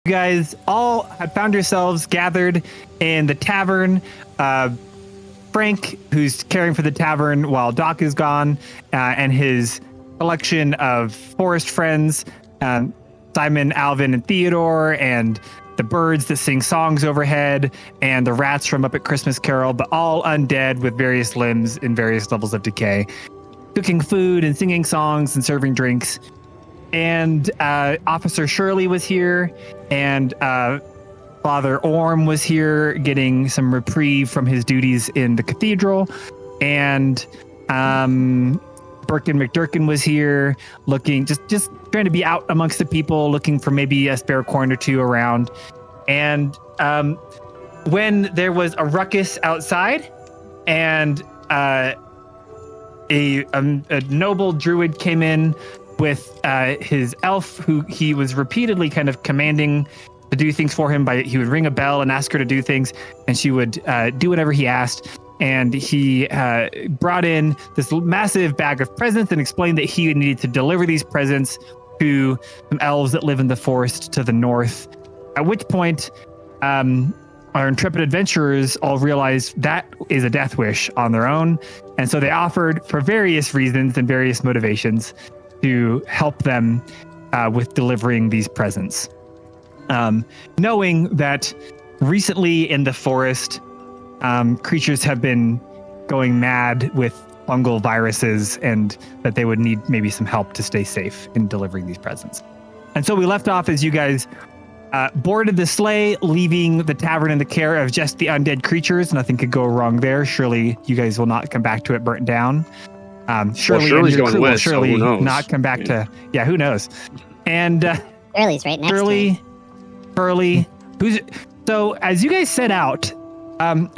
You guys all have found yourselves gathered in the tavern. Frank, who's caring for the tavern while Doc is gone, and his collection of forest friends, Simon, Alvin, and Theodore, and the birds that sing songs overhead, and the rats from Up at Christmas Carol, but all undead with various limbs in various levels of decay, cooking food and singing songs and serving drinks. And Officer Shirley was here, and Father Orm was here getting some reprieve from his duties in the cathedral. And Birkin McDurkin was here looking, just trying to be out amongst the people, looking for maybe a spare coin or two around. And when there was a ruckus outside, and a noble druid came in with his elf, who he was repeatedly kind of commanding to do things for him. He would ring a bell and ask her to do things, and she would do whatever he asked. And he brought in this massive bag of presents and explained that he needed to deliver these presents to some elves that live in the forest to the north. At which point, our intrepid adventurers all realized that is a death wish on their own. And so they offered, for various reasons and various motivations, to help them with delivering these presents. Knowing that recently in the forest, creatures have been going mad with fungal viruses, and that they would need maybe some help to stay safe in delivering these presents. And so we left off as you guys boarded the sleigh, leaving the tavern in the care of just the undead creatures. Nothing could go wrong there. Surely you guys will not come back to it burnt down. Surely Shirley's your going crew will west, so surely who knows? not come back to... Yeah, who knows? And Shirley's right next to Shirley, so as you guys set out,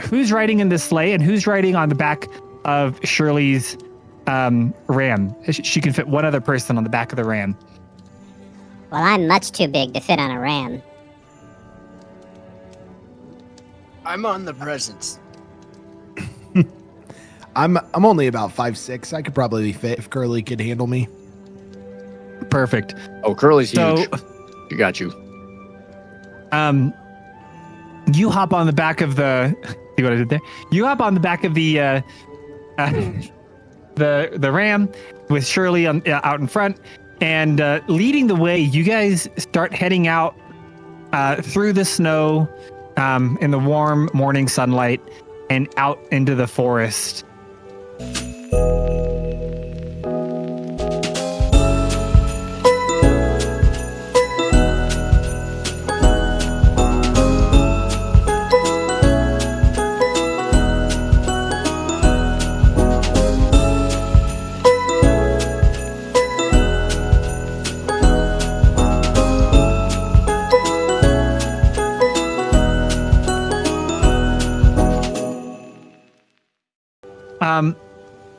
who's riding in the sleigh and who's riding on the back of Shirley's ram? She can fit one other person on the back of the ram. Well, I'm much too big to fit on a ram. I'm on the presents. I'm only about 5'6". I could probably fit if Curly could handle me. Perfect. Oh, Curly's huge. So, You got you. You hop on the back of the... See what I did there? You hop on the back of the ram with Shirley out in front, and leading the way. You guys start heading out through the snow in the warm morning sunlight and out into the forest.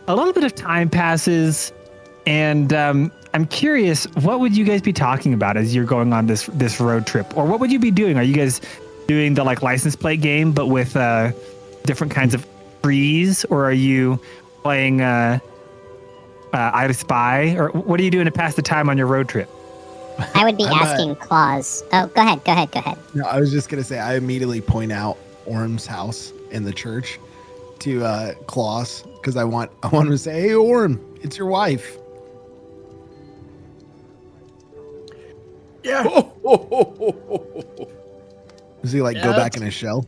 A little bit of time passes, and I'm curious, what would you guys be talking about as you're going on this road trip? Or what would you be doing? Are you guys doing the license plate game, but with different kinds of trees? Or are you playing I Spy? Or what are you doing to pass the time on your road trip? I would be asking Claus. Oh, go ahead. No, I was just going to say, I immediately point out Orm's house in the church to Klaus, because I want him to say, "Hey, Orm, it's your wife." Yeah. Does he go back in his shell?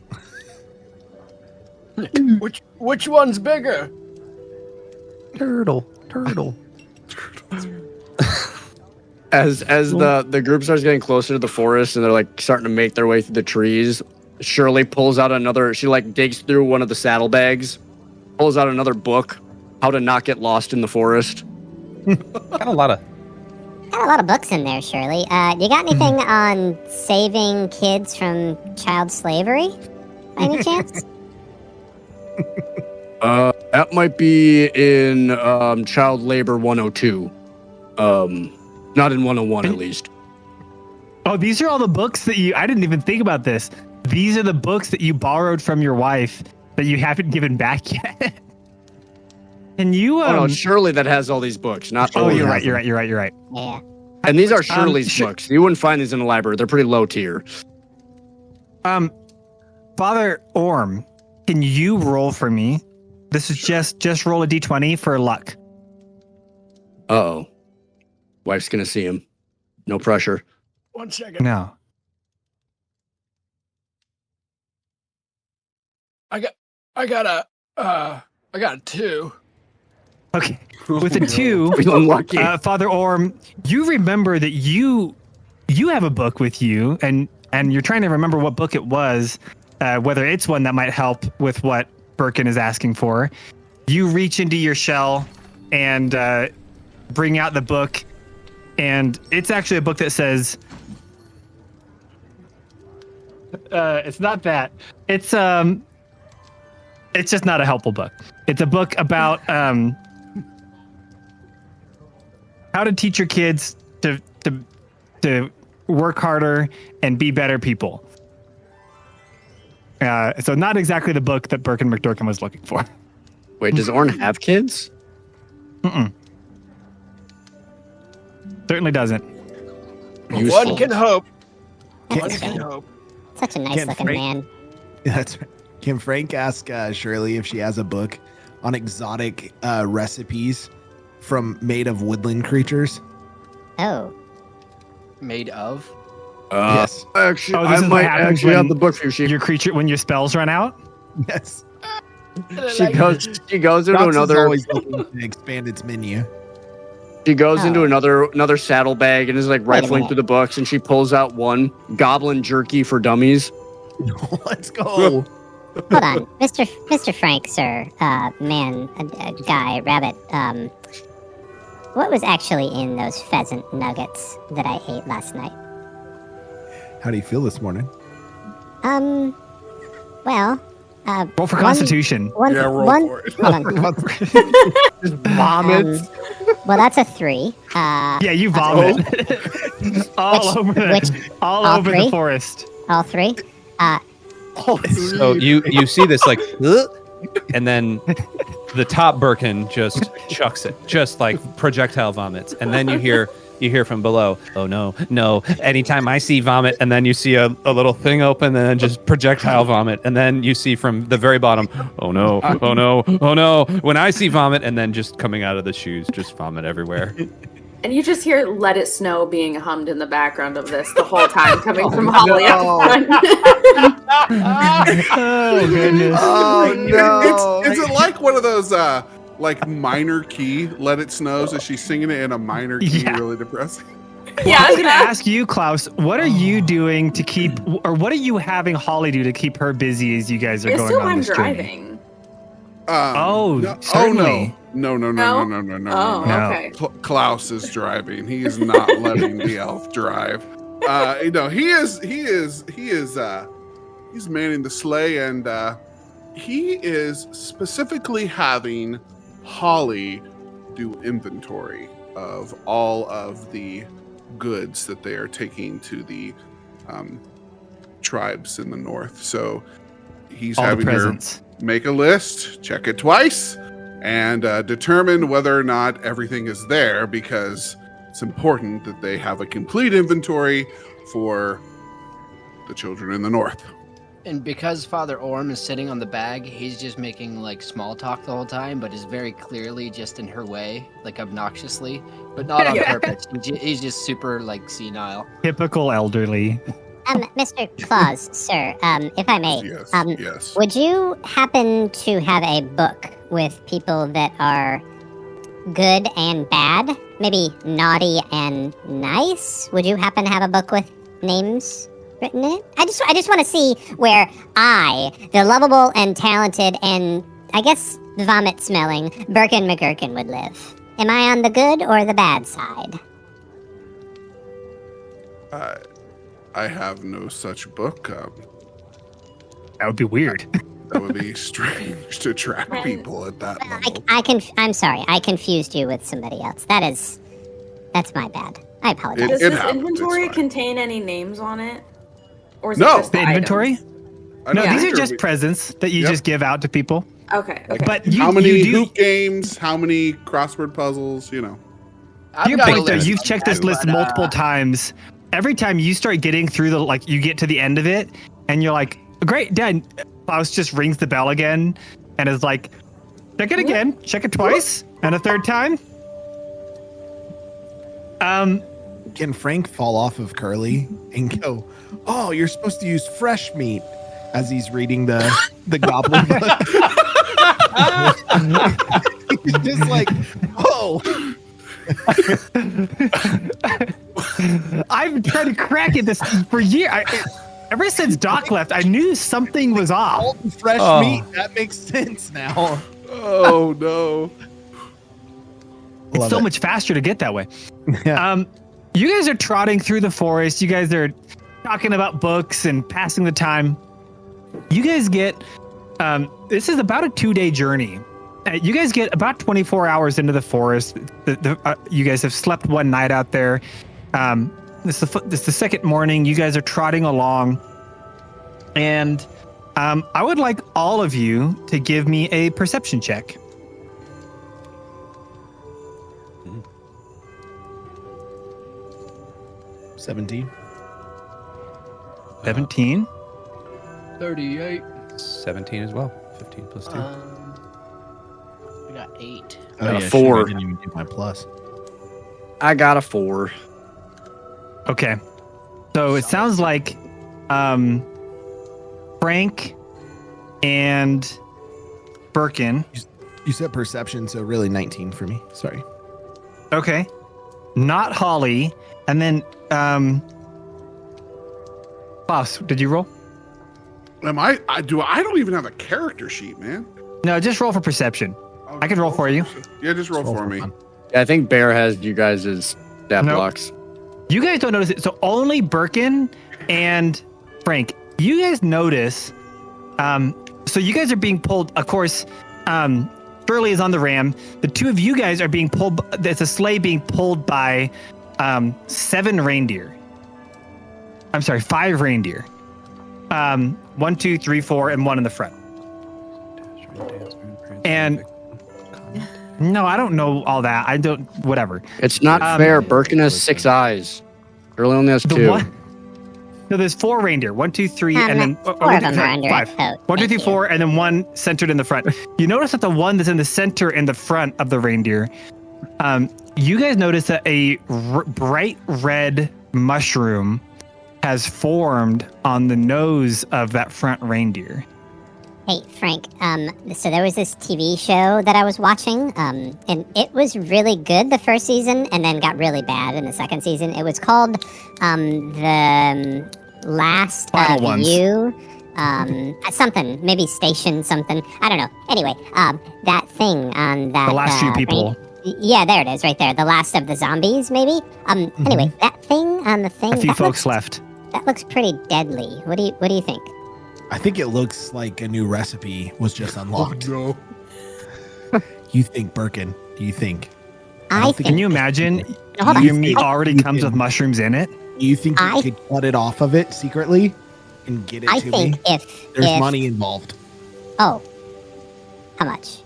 Which one's bigger? Turtle. As the group starts getting closer to the forest and they're starting to make their way through the trees, Shirley pulls out she digs through one of the saddlebags, pulls out another book, How to Not Get Lost in the Forest. Got a lot of books in there, Shirley. You got anything on saving kids from child slavery, by any chance? That might be in Child Labor 102. Not in 101, at least. Oh, these are all the books that I didn't even think about this. These are the books that you borrowed from your wife that you haven't given back yet. Can you? Oh no, it's Shirley that has all these books. Not. Oh, you're right. Yeah. And these are Shirley's sure. books. You wouldn't find these in a library. They're pretty low tier. Father Orm, can you roll for me? This is just roll a d20 for luck. Uh-oh. Wife's gonna see him. No pressure. 1 second. No. I got a 2. Okay. With a 2, Feel unlucky. Father Orm, you remember that you have a book with you, and you're trying to remember what book it was, whether it's one that might help with what Birkin is asking for. You reach into your shell and bring out the book, and it's actually a book that says, it's not that. It's just not a helpful book. It's a book about how to teach your kids to work harder and be better people. So not exactly the book that Birkin McDurkin was looking for. Wait, does Orn have kids? Mm-mm. Certainly doesn't. Useful. One can hope. Can't- One can hope. Such a nice Can't looking Frank- man. That's right. Can Frank ask Shirley if she has a book on exotic recipes from made of woodland creatures? Oh, Made of? Yes. Actually, Oh, this I is what might happens actually when have the book for you. Your creature, when your spells run out. Yes. She goes into Knox is another. always looking to expand its menu. She goes into Oh. another saddlebag and is like rifling minute. through the books, and she pulls out one goblin jerky for dummies. Let's go. hold on, Mr. Frank, sir, man, guy, rabbit. What was actually in those pheasant nuggets that I ate last night? How do you feel this morning? Well, Roll for One- Constitution. Yeah, roll one, for it. hold on. Just vomits. Well, that's a 3. Yeah, you vomit all over all over the three? forest. All 3. So you see this like, and then the top Birkin just chucks it, just like projectile vomits, and then you hear from below, oh no. Anytime I see vomit, and then you see a little thing open, and then just projectile vomit, and then you see from the very bottom, oh no. When I see vomit, and then just coming out of the shoes, just vomit everywhere. And you just hear "Let It Snow" being hummed in the background of this the whole time, coming from Holly up front. Oh goodness. Oh no! Is it like one of those like minor key "Let It Snow"? Is she singing it in a minor key, Yeah. really depressing? Well, I was going to ask you, Klaus, what are you doing to keep, or what are you having Holly do to keep her busy as you guys are I going assume on I'm this journey? driving. Certainly. No. Oh, No. okay. Klaus is driving. He is not letting the elf drive. He's manning the sleigh, and he is specifically having Holly do inventory of all of the goods that they are taking to the tribes in the north. So he's All the having her presents. make a list, check it twice, and determine whether or not everything is there, because it's important that they have a complete inventory for the children in the north. And because Father Orm is sitting on the bag, he's just making like small talk the whole time, but is very clearly just in her way, like obnoxiously, but not on purpose. He's just super like senile. Typical elderly. Mr. Claus, sir, if I may, Yes, yes. would you happen to have a book with people that are good and bad? Maybe naughty and nice? Would you happen to have a book with names written in it? I just want to see where I, the lovable and talented and I guess vomit smelling Birkin McGurkin would live. Am I on the good or the bad side? I have no such book. That would be weird. That would be strange to track people at that level. I'm sorry, I confused you with somebody else. That's my bad. I apologize. Does It this happens, it's inventory fine. contain any names on it? Or is No. it just The inventory? items? I No, don't these think are there just would be- presents that you Yep. just give out to people. Okay. But you, how many you do, hoop games? How many crossword puzzles? You know. To your got a point, though, list you've on checked that, this list but, multiple times. Every time you start getting through you get to the end of it, and you're like, great, Dad. Klaus just rings the bell again, and is like, check it again, check it twice, and a third time. Can Frank fall off of Curly and go, "Oh, you're supposed to use fresh meat," as he's reading the goblin book? He's just like, "Oh." I've tried to crack it this for years. Ever since Doc left, I knew something was off. Salt and fresh meat. That makes sense now. Oh no. It's Love so it. much faster to get that way. Yeah. You guys are trotting through the forest. You guys are talking about books and passing the time. You guys get, this is about a 2-day journey. You guys get about 24 hours into the forest. You guys have slept one night out there. This is the second morning. You guys are trotting along. And I would like all of you to give me a perception check. 17. 17. 38. 17 as well. 15 plus 2. We got 8. Oh, Got a yeah, 4. shoot, I didn't even get my plus. I got a 4. Okay. So it sounds like Frank and Birkin. You said perception, so really 19 for me. Sorry. Okay. Not Holly. And then Boss, did you roll? Am I don't even have a character sheet, man. No, just roll for perception. I can roll for you. Yeah, just roll for me. fun. Yeah, I think Bear has you guys' stat Nope. blocks. You guys don't notice it. So only Birkin and Frank. You guys notice. So you guys are being pulled. Of course, Shirley is on the ram. The two of you guys are being pulled. There's a sleigh being pulled by 7 reindeer. I'm sorry, 5 reindeer. 1, 2, 3, 4, and 1 in the front. And no, I don't know all that. I don't. Whatever. It's not fair. Birkin has 6 eyes. Shirley only has 2. No, there's 4 reindeer. 1, 2, 3, and then 4 of them are under 5. a coat. 1, 2, 3, Thank you. 4, and then 1 centered in the front. You notice that the one that's in the center in the front of the reindeer, you guys notice that a bright red mushroom has formed on the nose of that front reindeer. Hey, Frank, so there was this TV show that I was watching, and it was really good the first season and then got really bad in the second season. It was called The Last Final of Ones. You, something, maybe Station something. I don't know. Anyway, that thing on that... The last few people. Yeah, there it is, right there. The Last of the Zombies, maybe? Anyway, that thing on the thing... A few that folks looks, left. That looks pretty deadly. What do you think? I think it looks like a new recipe was just unlocked. No. You think, Birkin? Do you think? I think... Can you imagine Hold on. your meat already comes with mushrooms in it? You think you I- could cut it off of it secretly and get it I to think me? if... There's money involved. Oh. How much?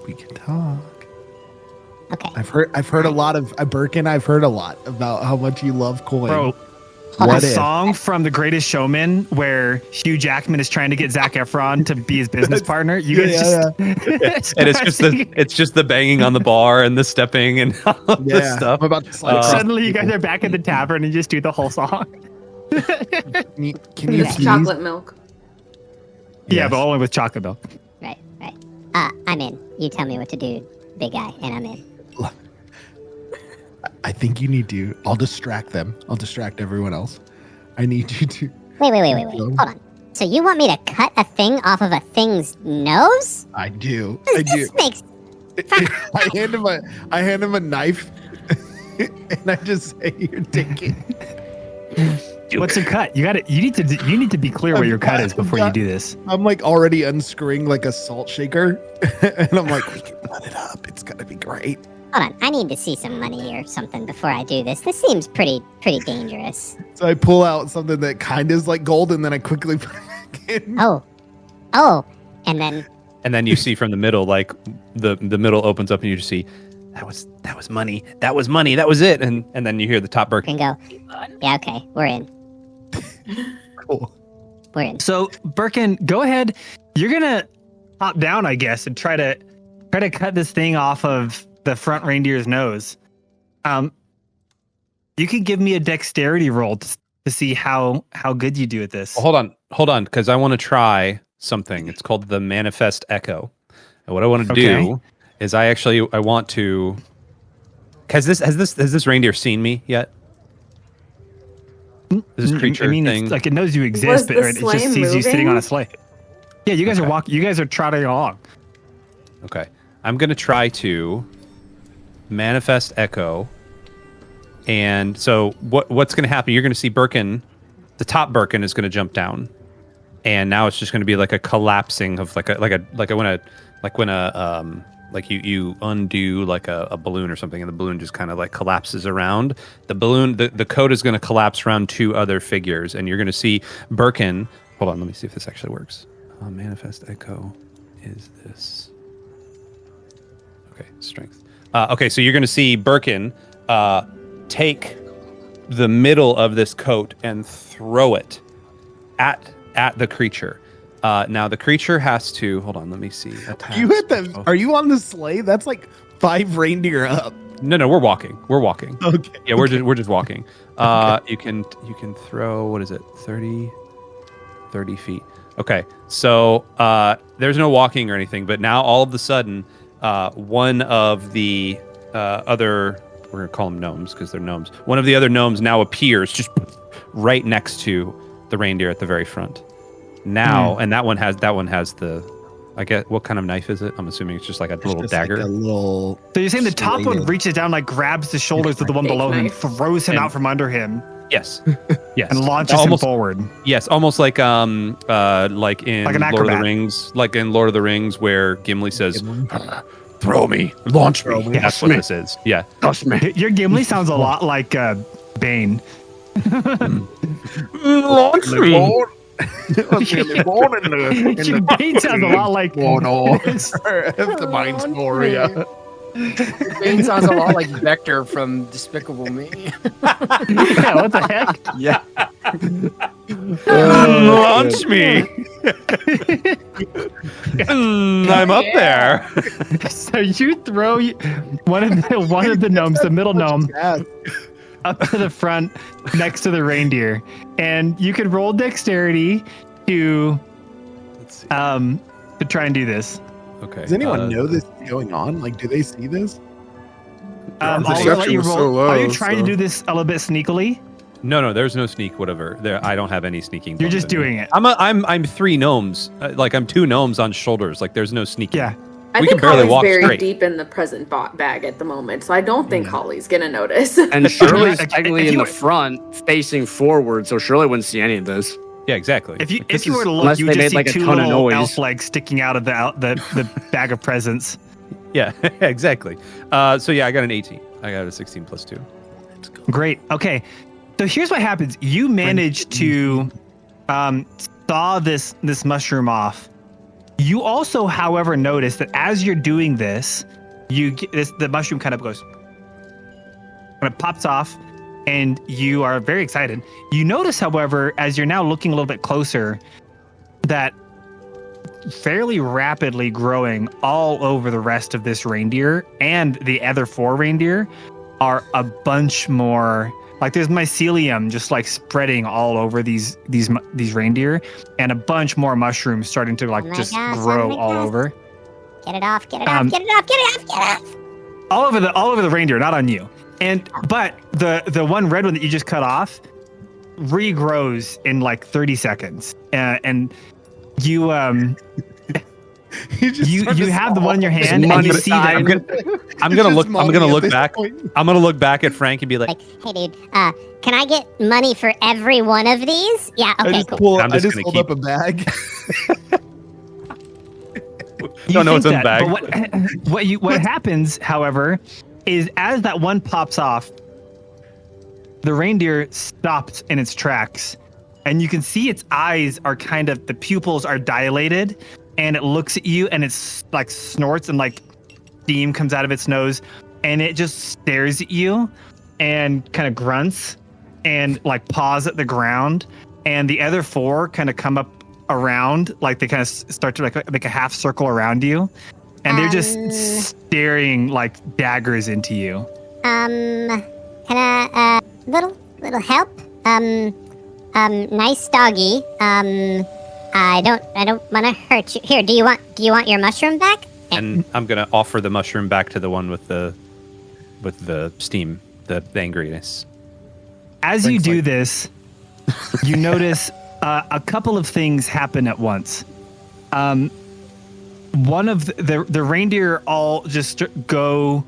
We can talk. Okay. I've heard a lot of Birkin. I've heard a lot about how much you love coin. Bro, Hold What a if? song from The Greatest Showman where Hugh Jackman is trying to get Zac Efron to be his business partner. You guys just And it's just the banging on the bar and the stepping and all this Yeah, stuff. I'm about to slide across Suddenly you the guys are back at the tavern and you just do the whole song. Can you It's please? chocolate milk. Yeah, Yes. but only with chocolate milk. Right. I'm in. You tell me what to do, big guy, and I'm in. I think you need to. I'll distract them. I'll distract everyone else. I need you to. Wait. Hold on. So you want me to cut a thing off of a thing's nose? I do. I do. This makes... I hand him a knife, and I just say, "You're taking." What's a cut? You need to be clear where your cut is before you do this. I'm like already unscrewing like a salt shaker, and I'm like, "We can cut it up. It's gonna be great." Hold on. I need to see some money or something before I do this. This seems pretty dangerous. So I pull out something that kind of is like gold, and then I quickly put it back in. Oh, and then... And then you see from the middle, like the middle opens up and you just see that was money. That was money. That was it. And then you hear the top Birkin. Can go. Yeah, okay, we're in. Cool. We're in. So Birkin, go ahead. You're gonna hop down, I guess, and try to cut this thing off of the front reindeer's nose. You can give me a dexterity roll to see how good you do at this. Well, hold on, because I want to try something. It's called the Manifest Echo. And what I want to do is I want to. Has this reindeer seen me yet? This creature I mean, thing. it's like it knows you exist, Was but the it just sleigh sees you sitting moving? on a sleigh. Yeah, you guys are Okay. walking. You guys are trotting along. Okay, I'm gonna try to manifest echo, and so what's gonna happen? You're gonna see Birkin, the top Birkin is gonna jump down, and now it's just gonna be like a collapsing of like you undo like a balloon or something, and the balloon just kind of like collapses around the balloon. The coat is gonna collapse around two other figures, and you're gonna see Birkin. Hold on, let me see if this actually works. Manifest echo is this. Okay, strength. Okay, so you're going to see Birkin take the middle of this coat and throw it at the creature. Now the creature has to hold on. Let me see. You hit them. Are you on the sleigh? That's like 5 reindeer up. No, we're walking. We're walking. Okay. Yeah, we're just walking. You can throw, what is it? 30 feet. Okay, so there's no walking or anything, but now all of a sudden, one of the other, we're gonna call them gnomes because they're gnomes. One of the other gnomes now appears just right next to the reindeer at the very front. Now, and that one has the, I guess, what kind of knife is it? I'm assuming it's just like a little Just dagger. Like a little. So you're saying the top one serrated. reaches down, like grabs the shoulders of the one Fake below him, knife. throws him And- out from under him, Yes, yes, and launches almost, him forward. Yes, almost like like in Like an Lord of the acrobat. Rings, where Gimli says, "Throw me, launch me." Throw me. That's what this is. Yeah. Trust me. Your Gimli sounds a lot like Bane. Launch me. Your Bane sounds a lot like. The mind's Moria. Bane sounds a lot like Vector from Despicable Me. Yeah, what the heck? Yeah. Launch me. I'm up there. So you throw one of the gnomes, the middle gnome, Yeah. up to the front next to the reindeer, and you can roll dexterity to Let's see. to try and do this. Okay. Does anyone know this is going on? Like, do they see this? I'll Perception let you was roll. so low, Are you trying so- to do this a little bit sneakily? No, there's no sneak. Whatever. There, I don't have any sneaking. You're just ability. doing it. I'm 3 gnomes. Like I'm 2 gnomes on shoulders. Like there's no sneaking. Yeah. I We think can barely Holly's walk very straight. deep in the present bag at the moment, so I don't think Holly's gonna notice. And Shirley's If technically you in the were- front, facing forward, so Shirley wouldn't see any of this. Yeah, exactly. If you Like, this if you were is- to look, unless you would they just see made, like, a 2 ton of little noise. elf legs sticking out of the bag of presents. Yeah, exactly. So yeah, I got an 18. I got a 16 plus 2. Great. Okay. So here's what happens. You manage to saw this mushroom off. You also, however, notice that as you're doing this, you get this, the mushroom kind of goes, when it pops off, and you are very excited. You notice, however, as you're now looking a little bit closer, that fairly rapidly growing all over the rest of this reindeer and the other 4 reindeer are a bunch more, like there's mycelium just like spreading all over these reindeer, and a bunch more mushrooms starting to like Oh my just gosh, grow oh my all gosh. over. Get it off, get it off, get it off, get it off, get it off. All over the reindeer, not on you. And but the one red one that you just cut off regrows in like 30 seconds. And you you have the one in your hand, and you see that I'm gonna look back. I'm gonna look back at Frank and be like, Like, hey dude, can I get money for every one of these? Yeah, I okay, just, cool. I'm I just just gonna hold keep- up a bag. You don't know what's think in the bag. But what happens, however, is as that one pops off, the reindeer stops in its tracks, and you can see its eyes are kind of, the pupils are dilated, and it looks at you and it's like snorts and like steam comes out of its nose, and it just stares at you and kind of grunts and like paws at the ground. And the other 4 kind of come up around, like they kind of start to like make a half circle around you. And they're just staring like daggers into you. Can I, little help? Nice doggy. I don't want to hurt you. Here, do you want your mushroom back? And I'm gonna offer the mushroom back to the one with the steam, the angriness. As you do this, you notice a couple of things happen at once. One of the reindeer all just go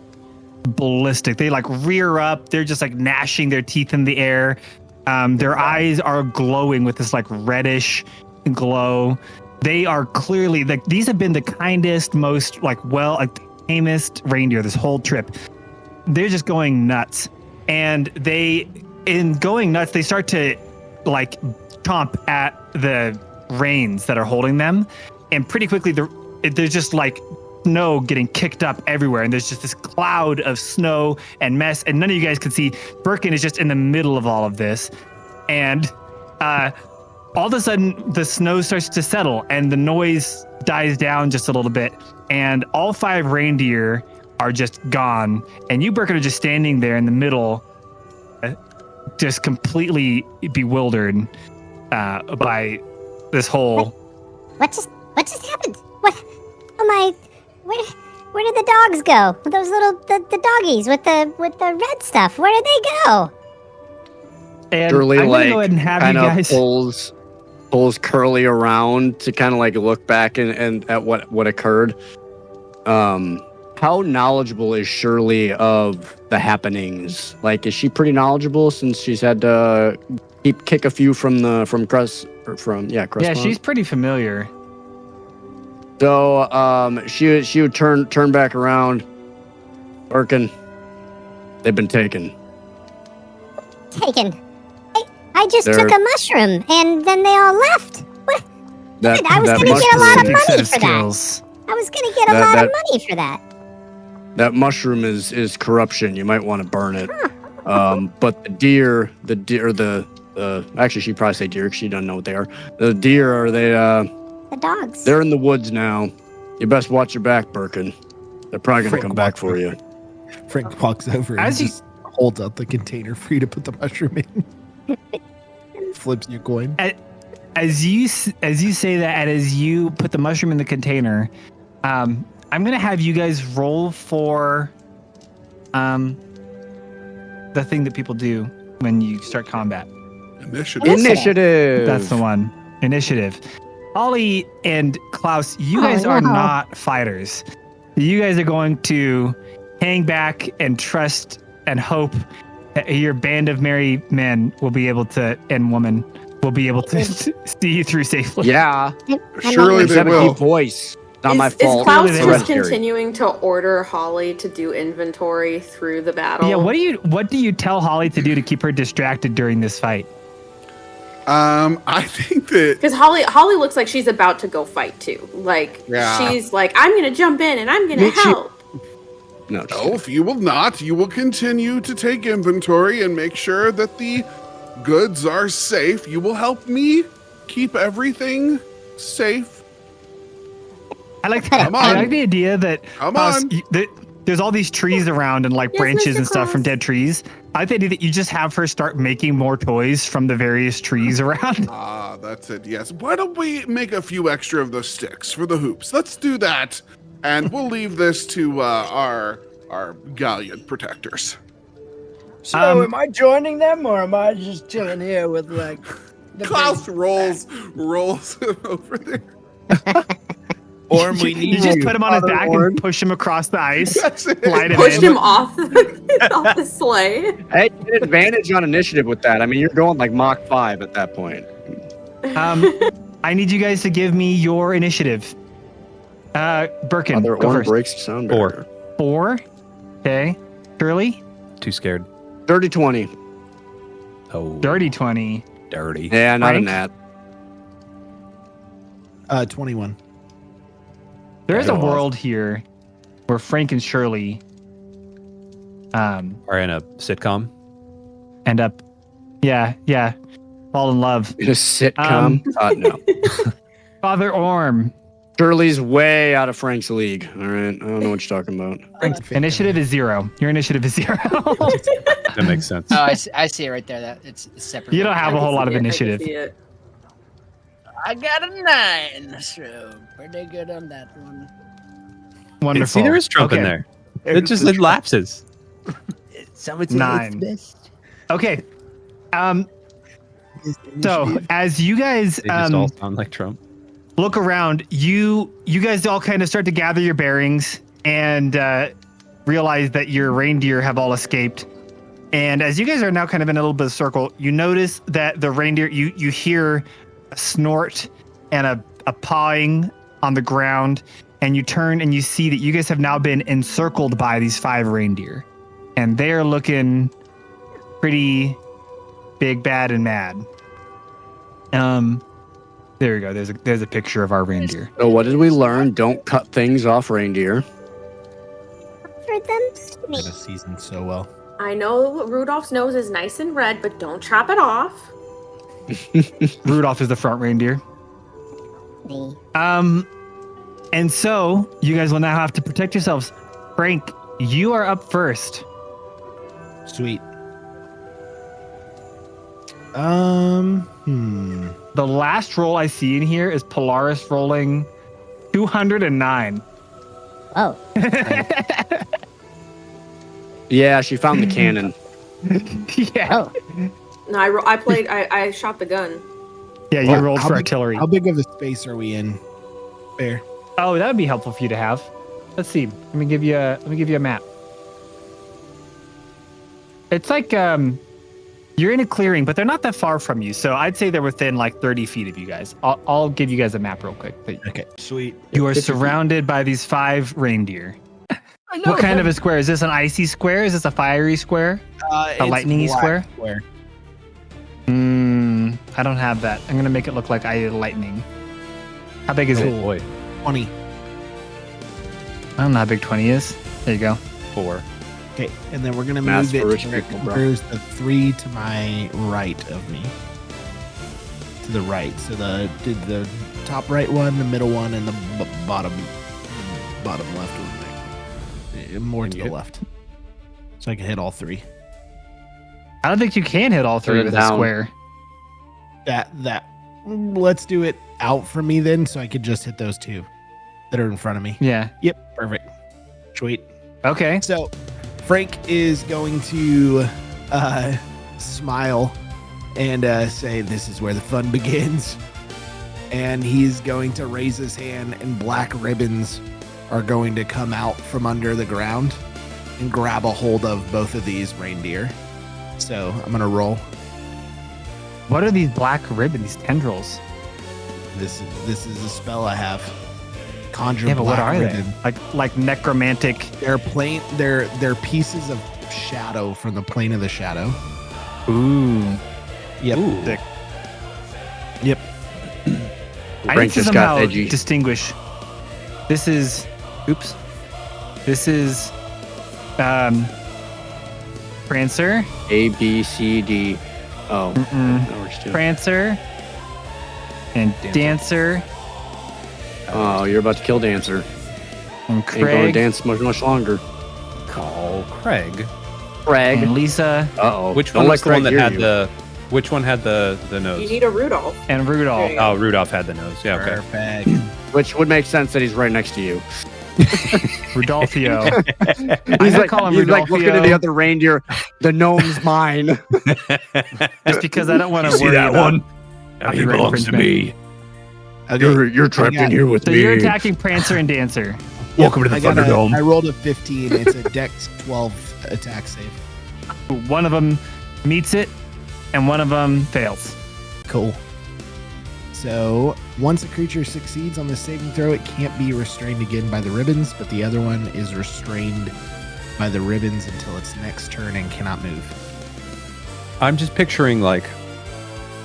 ballistic. They like rear up. They're just like gnashing their teeth in the air. Their eyes are glowing with this like reddish glow. They are clearly like these have been the kindest, most like tamest reindeer this whole trip. They're just going nuts, and in going nuts, they start to like chomp at the reins that are holding them, and pretty quickly there's just like snow getting kicked up everywhere, and there's just this cloud of snow and mess, and none of you guys can see. Birkin is just in the middle of all of this, and all of a sudden the snow starts to settle and the noise dies down just a little bit, and all 5 reindeer are just gone, and you, Birkin, are just standing there in the middle, just completely bewildered by this whole. What just happened? What? Oh my! Where did the dogs go? Those little the doggies with the red stuff. Where did they go? And Shirley I'm gonna like go ahead and have you kind of guys. pulls Curly around to kind of like look back and at what occurred. How knowledgeable is Shirley of the happenings? Like, is she pretty knowledgeable since she's had to kick a few from Crust Yeah, she's pretty familiar. So she would turn back around. Birkin, they've been taken. Taken. I just took a mushroom and then they all left. What? I was gonna get a lot of money for that. I was gonna get a lot of money for that. That mushroom is corruption. You might want to burn it. But the actually she'd probably say deer because she doesn't know what they are. The deer are the dogs. They're in the woods now. You best watch your back, Birkin. They're probably gonna come back for you. Frank walks over and just holds out the container for you to put the mushroom in. Flips you a coin. As you say that, and as you put the mushroom in the container, I'm gonna have you guys roll for the thing that people do when you start combat. Initiative. That's the one. Initiative. Holly and Klaus, you guys are not fighters. You guys are going to hang back and trust and hope that your band of merry men will be able to, and women will be able to see you through safely. Yeah. Surely they will. Voice. Not my fault. Is Klaus Really just continuing to order Holly to do inventory through the battle? Yeah, what do you tell Holly to do to keep her distracted during this fight? I think that because Holly looks like she's about to go fight too. Like she's like, I'm gonna jump in and I'm gonna help. No, if you will not, you will continue to take inventory and make sure that the goods are safe. You will help me keep everything safe. I like the idea that there's all these trees around and like branches and stuff from dead trees. I like the idea that you just have her start making more toys from the various trees around. Ah, that's it. Yes. Why don't we make a few extra of those sticks for the hoops? Let's do that, and we'll leave this to our galleon protectors. So, am I joining them, or am I just chilling here with like? Klaus rolls over there. Or we need you just put him on his back and push him across the ice. Slide Push him off the sleigh. Hey, you get advantage on initiative with that. I mean, you're going like Mach 5 at that point. I need you guys to give me your initiative. Birkin, go first. Breaks the sound barrier. 4. Okay. Shirley? Too scared. Dirty 20. Oh. Dirty 20. Dirty. Yeah, not Frank? a nat. 21. There is a world here where Frank and Shirley Or in a sitcom. end up, yeah, fall in love. In a sitcom? No. Father Orm. Shirley's way out of Frank's league. All right. I don't know what you're talking about. Initiative is 0. Your initiative is 0. That makes sense. Oh, I see it right there. That it's separate. You don't have I a can whole lot see of it, I can initiative. see it. I got a 9, so pretty good on that one. Wonderful. See, there is Trump in there. It just it lapses. Someone 9. Okay. So as you guys They just all sound like Trump. look around, you guys all kind of start to gather your bearings and realize that your reindeer have all escaped. And as you guys are now kind of in a little bit of circle, you notice that the reindeer, you hear a snort and a pawing on the ground, and you turn and you see that you guys have now been encircled by these 5 reindeer, and they're looking pretty big, bad, and mad. There we go. There's a picture of our reindeer. So what did we learn? Don't cut things off reindeer. For them sweet. Gonna season so well. I know Rudolph's nose is nice and red, but don't chop it off. Rudolph is the front reindeer. Me. And so you guys will now have to protect yourselves. Frank, you are up first. Sweet. The last roll I see in here is Polaris rolling 209. Whoa. Yeah, she found the cannon. Yeah. Oh. No, I shot the gun. Yeah, you Well, rolled how for big- artillery. How big of a space are we in? Bear. Oh, that would be helpful for you to have. Let's see. Let me give you a map. It's like you're in a clearing, but they're not that far from you. So I'd say they're within like 30 feet of you guys. I'll give you guys a map real quick. But Okay, sweet. you are surrounded by these 5 reindeer. What kind of a square? Is this an icy square? Is this a fiery square? It's lightning-y black square? I don't have that. I'm gonna make it look like lightning. How big is Oh it? boy, 20. I don't know how big 20 is. There you go. 4. Okay, and then we're gonna Math move for it. rich To where people, bro. there's the 3 to my right of me. To the right. So the top right one, the middle one, and the bottom left one. More And to you the hit- left. So I can hit all 3. I don't think you can hit all 3 Turn it with a down. square. That. Let's do it out for me then, so I could just hit those 2 that are in front of me. Yeah. Yep, perfect. Sweet. Okay. So Frank is going to smile and say, "This is where the fun begins." And he's going to raise his hand, and black ribbons are going to come out from under the ground and grab a hold of both of these reindeer. So I'm going to roll. What are these black ribbon? These tendrils? This is a spell I have. Conjure Yeah, but what black are ribbon. they? Like necromantic. They're pieces of shadow from the plane of the shadow. Ooh. Yep. Ooh. Sick. Yep. I need Frank to just somehow got edgy. distinguish. This is. Oops. This is. Prancer. A, B, C, D. Oh, Mm-mm. that works too. Prancer. And Dancer. Oh, you're about to kill Dancer. And Ain't gonna Craig. dance much longer. Call Craig. Craig. And Lisa. Uh-oh. Which Don't one let was the one Craig that hear had you. the? Which one had the You nose? need a Rudolph. And Rudolph. There you go. Oh, Rudolph had the nose. Yeah. Okay. Perfect. Which would make sense that he's right next to you. Rudolphio. He's I like, call him he's like looking at Rudolphio. the other reindeer. The gnome's mine. Just because I don't want to See worry that about one? copyright infringement. Okay. You're trapped got- in here with So me. you're attacking Prancer and Dancer. Welcome to the I got Thunderdome. I rolled a 15. It's a Dex 12 attack save. One of them meets it, and one of them fails. Cool. So once a creature succeeds on the saving throw, it can't be restrained again by the ribbons, but the other one is restrained by the ribbons until its next turn and cannot move. I'm just picturing like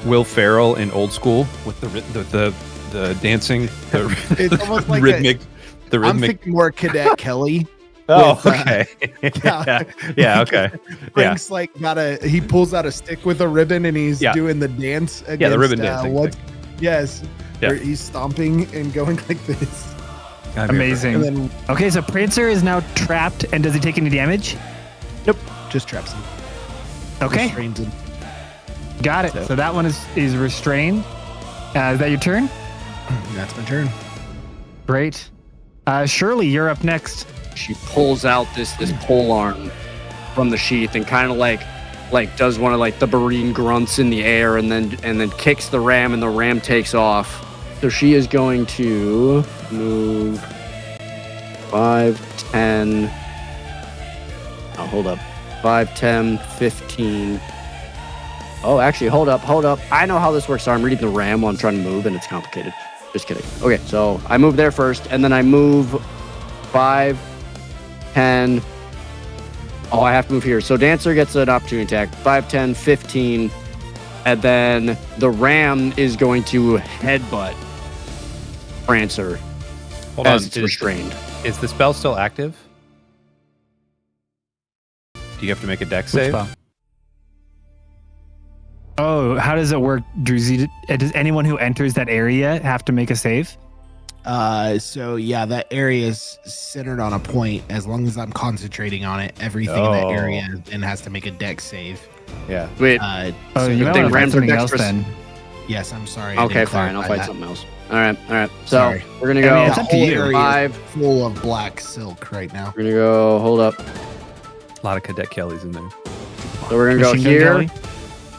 Will Ferrell in Old School with the dancing, It's almost like rhythmic, the I'm rhythmic. thinking more Cadet Kelly Oh, With, okay. yeah. Yeah. Okay. Yeah. Frank's like he pulls out a stick with a ribbon and he's Yeah. doing the dance against, Yeah, the ribbon dancing thing. Yes. Yeah. Where he's stomping and going like this. Amazing. And then Okay, so Prancer is now trapped, and does he take any damage? nope, just traps him. Okay, Restrains him. got it. So that one is restrained. Is that your turn? That's my turn. Great. Shirley, you're up next. She pulls out this pole arm from the sheath and kind of like does one of like the Barine grunts in the air and then kicks the ram and the ram takes off. So she is going to move 5, 10. Oh, hold up. 5, 10, 15. Oh, actually, hold up. I know how this works. Sorry, I'm reading the ram while I'm trying to move, and it's complicated. Just kidding. Okay, so I move there first, and then I move 5, 10. Oh, I have to move here. So Dancer gets an opportunity attack. 5, 10, 15. And then the ram is going to headbutt Prancer Hold on. as it's restrained. Is the spell still active? Do you have to make a dex Which save? spell? Oh, how does it work, Druzy? Does anyone who enters that area have to make a save? So yeah, that area is centered on a point. As long as I'm concentrating on it, everything in that area then has to make a dex save. Yeah. Wait. Oh, So you the might thing want to find rams are something else dexterous. then. yes, I'm sorry. I Okay, didn't fine. I'll clarify fight that. something else. All right. So Sorry. we're gonna I go mean, it's up to Whole you. area is 5. full of black silk right now. We're gonna go. Hold up. A lot of Cadet Kellys in there. So we're gonna go Machine gun here.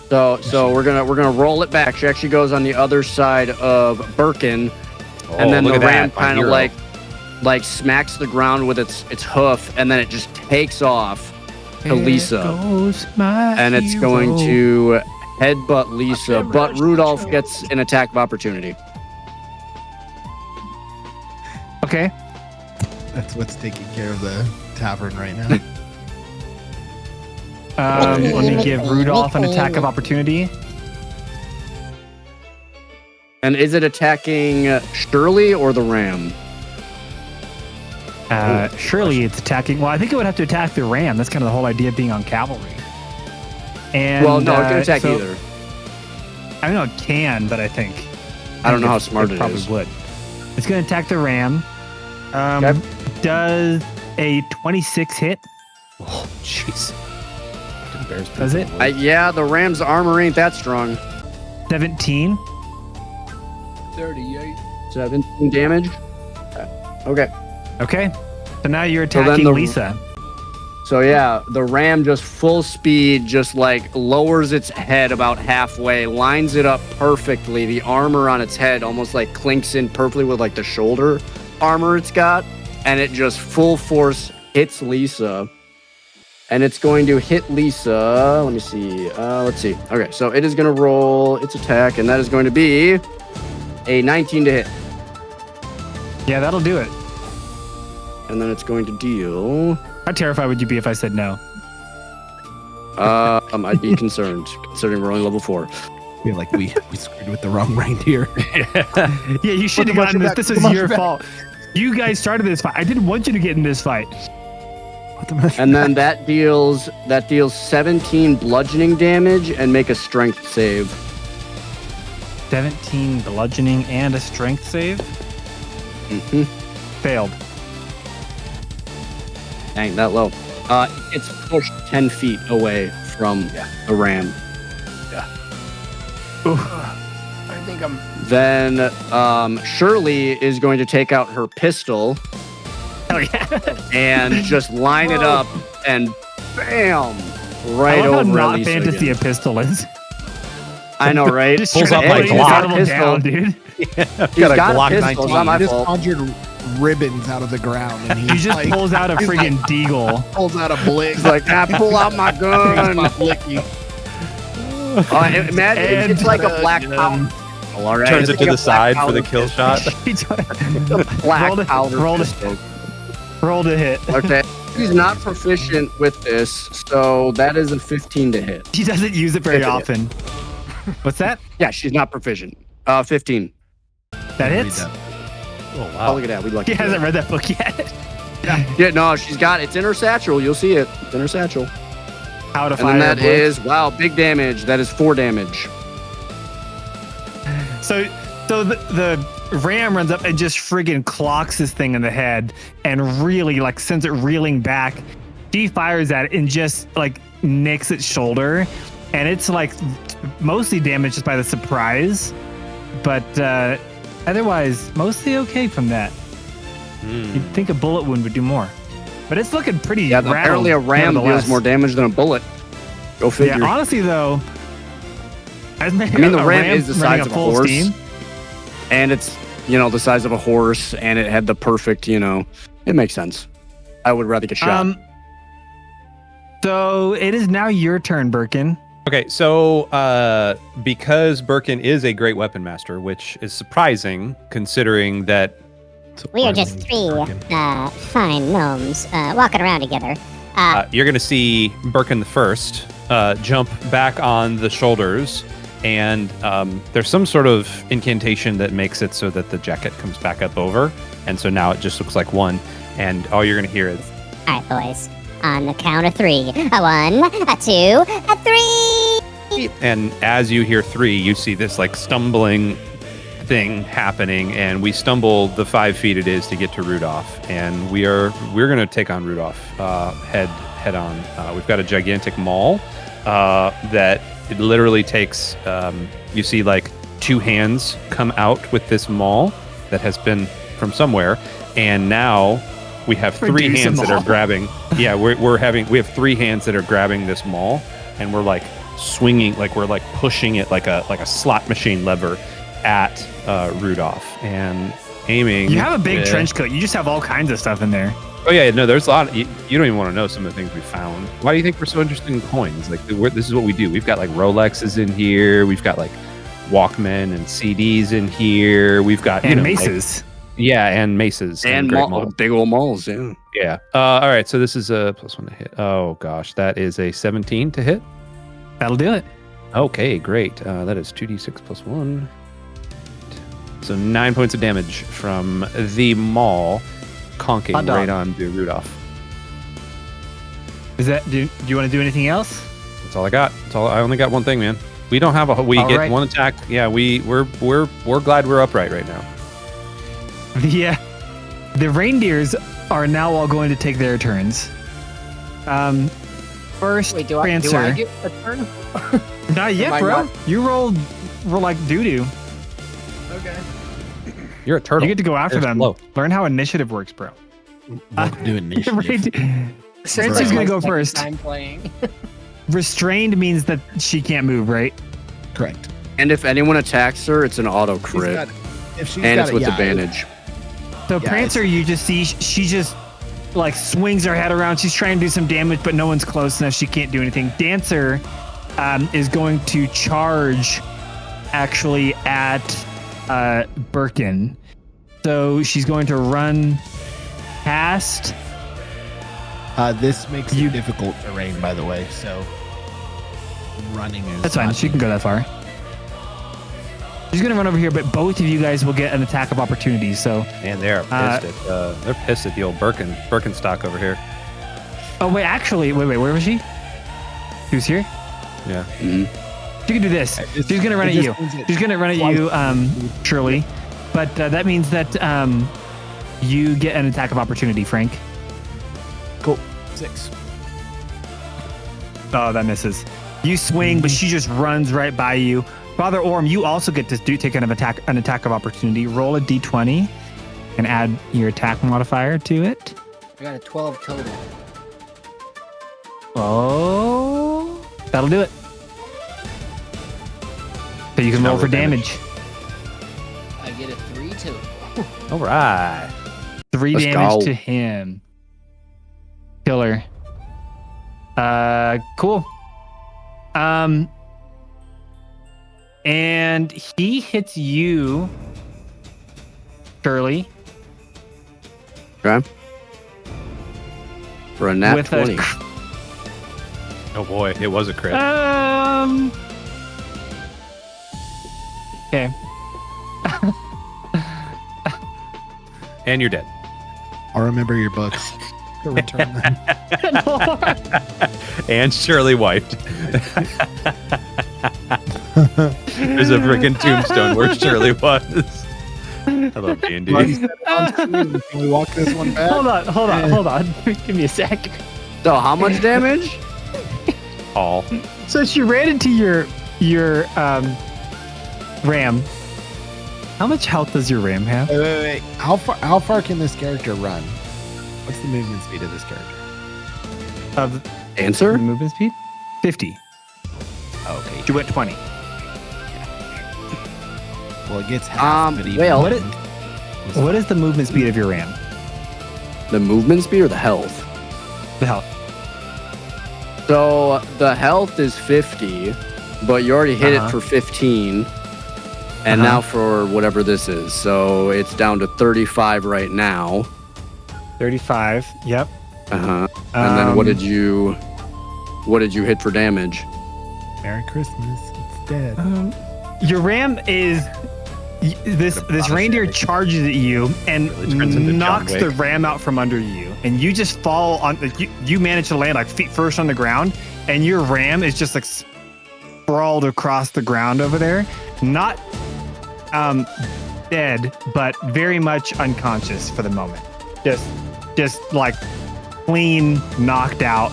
Kelly? So we're gonna roll it back. She actually goes on the other side of Birkin, and then look the at that, ram my kind of hero. like smacks the ground with its hoof, and then it just takes off to Lisa, and it's going to headbutt Lisa, but Rudolph gets an attack of opportunity. Okay. That's what's taking care of the tavern right now. Let me give Rudolph an attack of opportunity. And is it attacking Shirley or the ram? Surely it's attacking. Well, I think it would have to attack the ram. That's kind of the whole idea of being on cavalry. And Well, no, it can attack so- either. I know it can, but I think I don't know how smart it probably is. would. It's going to attack the ram. Okay. Does a 26 hit? Oh, jeez. Does it? Yeah, the ram's armor ain't that strong. 17. 38. 17 damage. Okay. Okay. So now you're So then attacking the- Lisa. So yeah, the ram just full speed, just like lowers its head about halfway, lines it up perfectly. The armor on its head almost like clinks in perfectly with like the shoulder armor it's got, and it just full force hits Lisa. And it's going to hit Lisa. Let me see. Let's see. Okay, so it is going to roll its attack, and that is going to be a 19 to hit. Yeah, that'll do it. And then it's going to deal. How terrified would you be if I said no? I'd be concerned, considering we're only level 4. I feel like we screwed with the wrong reindeer. Yeah, you should have Put the gotten mushroom this. back, This put was the your mushroom back. fault. You guys started this fight. I didn't want you to get in this fight. And then that deals 17 bludgeoning damage and make a strength save. 17 bludgeoning and a strength save. Mm-hmm. Failed. Dang, that low. It's pushed 10 feet away from the ram. I think I'm. Then Shirley is going to take out her pistol Hell yeah. and just line it up and bam, right I love over how not Lisa fantasy again. a pistol is. I know, right? Just Pulls straight up like laying Glock. this animal Pistol. down, dude. He's got a got Glock a pistol. It's not my He just fault. conjured ribbons out of the ground, and He he just like, pulls out a he's friggin' deagle. pulls out a blick. He's like, pull out my Here's gun. my blicky. Imagine it's like a black powder. All right. Turns It's it to like the a black side for the powder kill shot. Black Roll to- powder roll to- pistol. Roll to hit. Okay. He's not proficient with this, so that is a 15 to hit. He doesn't use it very Hit it. often. What's that? Yeah, she's not proficient. 15. That hits? Oh, Oh, wow. look at that. We'd like He to do hasn't that. read that book yet. Yeah, no, she's got it's in her satchel. You'll see it. It's in her satchel. How to And fire then that a book. is wow, big damage. That is 4 damage. So the ram runs up and just friggin' clocks this thing in the head and really like sends it reeling back. She fires at it and just like nicks its shoulder, and it's like mostly damaged just by the surprise, but otherwise mostly okay from that. You'd think a bullet wound would do more, but it's looking pretty. Yeah, apparently a ram nevertheless. deals more damage than a bullet. Go figure. Yeah, honestly though, I mean, the ram is the running size of a full horse, steam. and it's the size of a horse, and it had the perfect. It makes sense. I would rather get shot. So it is now your turn, Birkin. Okay, so because Birkin is a great weapon master, which is surprising considering that We are just three fine gnomes walking around together. you're going to see Birkin the first jump back on the shoulders, and there's some sort of incantation that makes it so that the jacket comes back up over, and so now it just looks like one, and all you're going to hear is, All right, boys. On the count of 3. A 1, a 2, a 3. and as you hear 3, you see this like stumbling thing happening, and we stumble the 5 feet it is to get to Rudolph, and we're going to take on Rudolph head on. We've got a gigantic maul that it literally takes. You see like 2 hands come out with this maul that has been from somewhere, and now we have 3 Reduce hands them that are all. grabbing. Yeah, we have 3 hands that are grabbing this maul, and we're like swinging, like we're like pushing it like a slot machine lever at Rudolph and aiming. You have a big with- trench coat. You just have all kinds of stuff in there. Oh yeah, no, there's a lot. You don't even want to know some of the things we found. Why do you think we're so interested in coins? Like this is what we do. We've got like Rolexes in here. We've got like Walkman and CDs in here. We've got And like- maces. yeah, and maces and great big old malls. Yeah. Yeah. All right. So this is a +1 to hit. Oh gosh, that is a 17 to hit. That'll do it. Okay, great. That is 2d6 plus 1. So 9 points of damage from the maul, conking Hot dog. right on to Rudolph. Is that? Do you want to do anything else? That's all I got. I only got one thing, man. We don't have a. We All get right. one attack. Yeah, we're glad we're upright right now. The reindeers are now all going to take their turns. First, Wait, do I Prancer. get a turn? Not yet, Am I bro. not- You roll like doo doo. Okay. You're a turtle. You get to go after They're them. slow. Learn how initiative works, bro. Welcome to initiative. Prancer's gonna go first. I'm playing. Restrained means that she can't move, right? Correct. And if anyone attacks her, it's an auto She's crit, got- if she's and got it's it, with yeah, advantage. So Yeah, Prancer, you just see she just like swings her head around. She's trying to do some damage, but no one's close enough. She can't do anything. Dancer is going to charge actually at Birkin. So she's going to run past. This makes you difficult terrain, by the way. So running is That's fine. not She can go that far. She's going to run over here, but both of you guys will get an attack of opportunity. So, And they're pissed at the old Birkenstock over here. oh wait, actually, wait, where was she? She was here. Yeah. Mhm. She can do this. It just- She's gonna run it at just you. means it She's gonna run at you, Shirley. But that means that you get an attack of opportunity, Frank. Cool. 6. Oh, that misses. You swing, but she just runs right by you. Father Orm, you also get to take an attack of opportunity. Roll a d20 and add your attack modifier to it. I got a 12 total. Oh, that'll do it. So you can roll for damage. I get a 3 too. All right. 3 Let's damage go. to him. Killer. Cool. And he hits you, Shirley, Okay. For a nat with 20. a Oh boy, it was a crit. Okay. And you're dead. I'll remember your books. To return them. And Shirley wiped. There's a freaking tombstone where Shirley was. I love D&D. Can we walk this one back? Hold on. Give me a sec. So how much damage? All. So she ran into your ram. How much health does your ram have? Wait. How far can this character run? What's the movement speed of this character? Of Answer? movement speed? 50. Okay. She went 20. Well, it gets half. But even well- What is the movement speed of your ram? The movement speed or the health? The health. So the health is 50, but you already hit it for 15. And now for whatever this is. So it's down to 35 right now. 35. Yep. And then what did you hit for damage? Merry Christmas. It's dead. Your ram is this reindeer charges at you and turns into John knocks the Wick. ram out from under you, and you just fall on. You manage to land like feet first on the ground, and your ram is just like sprawled across the ground over there, not dead, but very much unconscious for the moment. Just like clean knocked out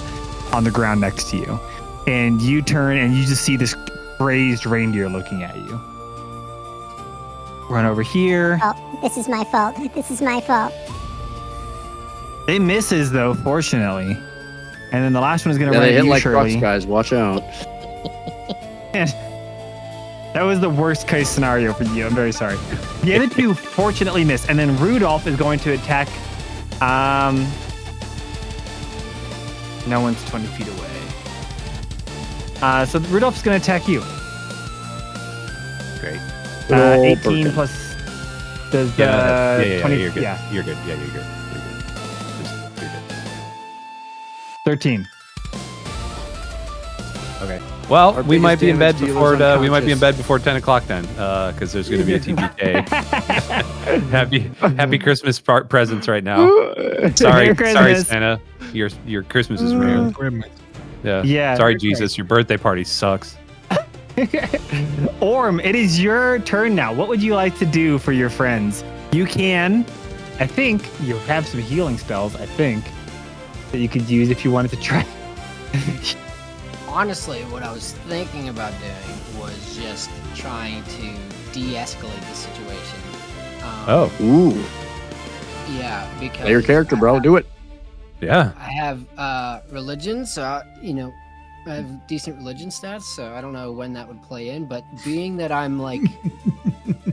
on the ground next to you, and you turn and you just see this crazed reindeer looking at you. Run over here. Oh, this is my fault. This is my fault. It misses though, fortunately. And then the last one is gonna Yeah, run they at hit you, like Shirley. trucks, guys. Watch out. That was the worst case scenario for you. I'm very sorry. The other two fortunately missed, and then Rudolph is going to attack. No one's 20 feet away. So Rudolph's going to attack you. Great. 18 plus does Yeah, 20. you're good. Yeah, You're good. Yeah, you're good. You're good. 13. Okay. Well, Our we might biggest be in bed damage before dealer is we might be in unconscious. bed before 10 o'clock then, because there's going to be a TPK. happy Christmas presents right now. Sorry, Merry Christmas. Santa. Your Christmas is ruined. Yeah. Yeah. Sorry, Jesus. Your birthday party sucks. Orm, it is your turn now. What would you like to do for your friends? You can, I think, you have some healing spells, I think, that you could use if you wanted to try. Honestly, what I was thinking about doing was just trying to de-escalate the situation. Ooh. Yeah, because Play your character, bro. Do it. Yeah. I have religion, so I have decent religion stats, so I don't know when that would play in. But being that I'm like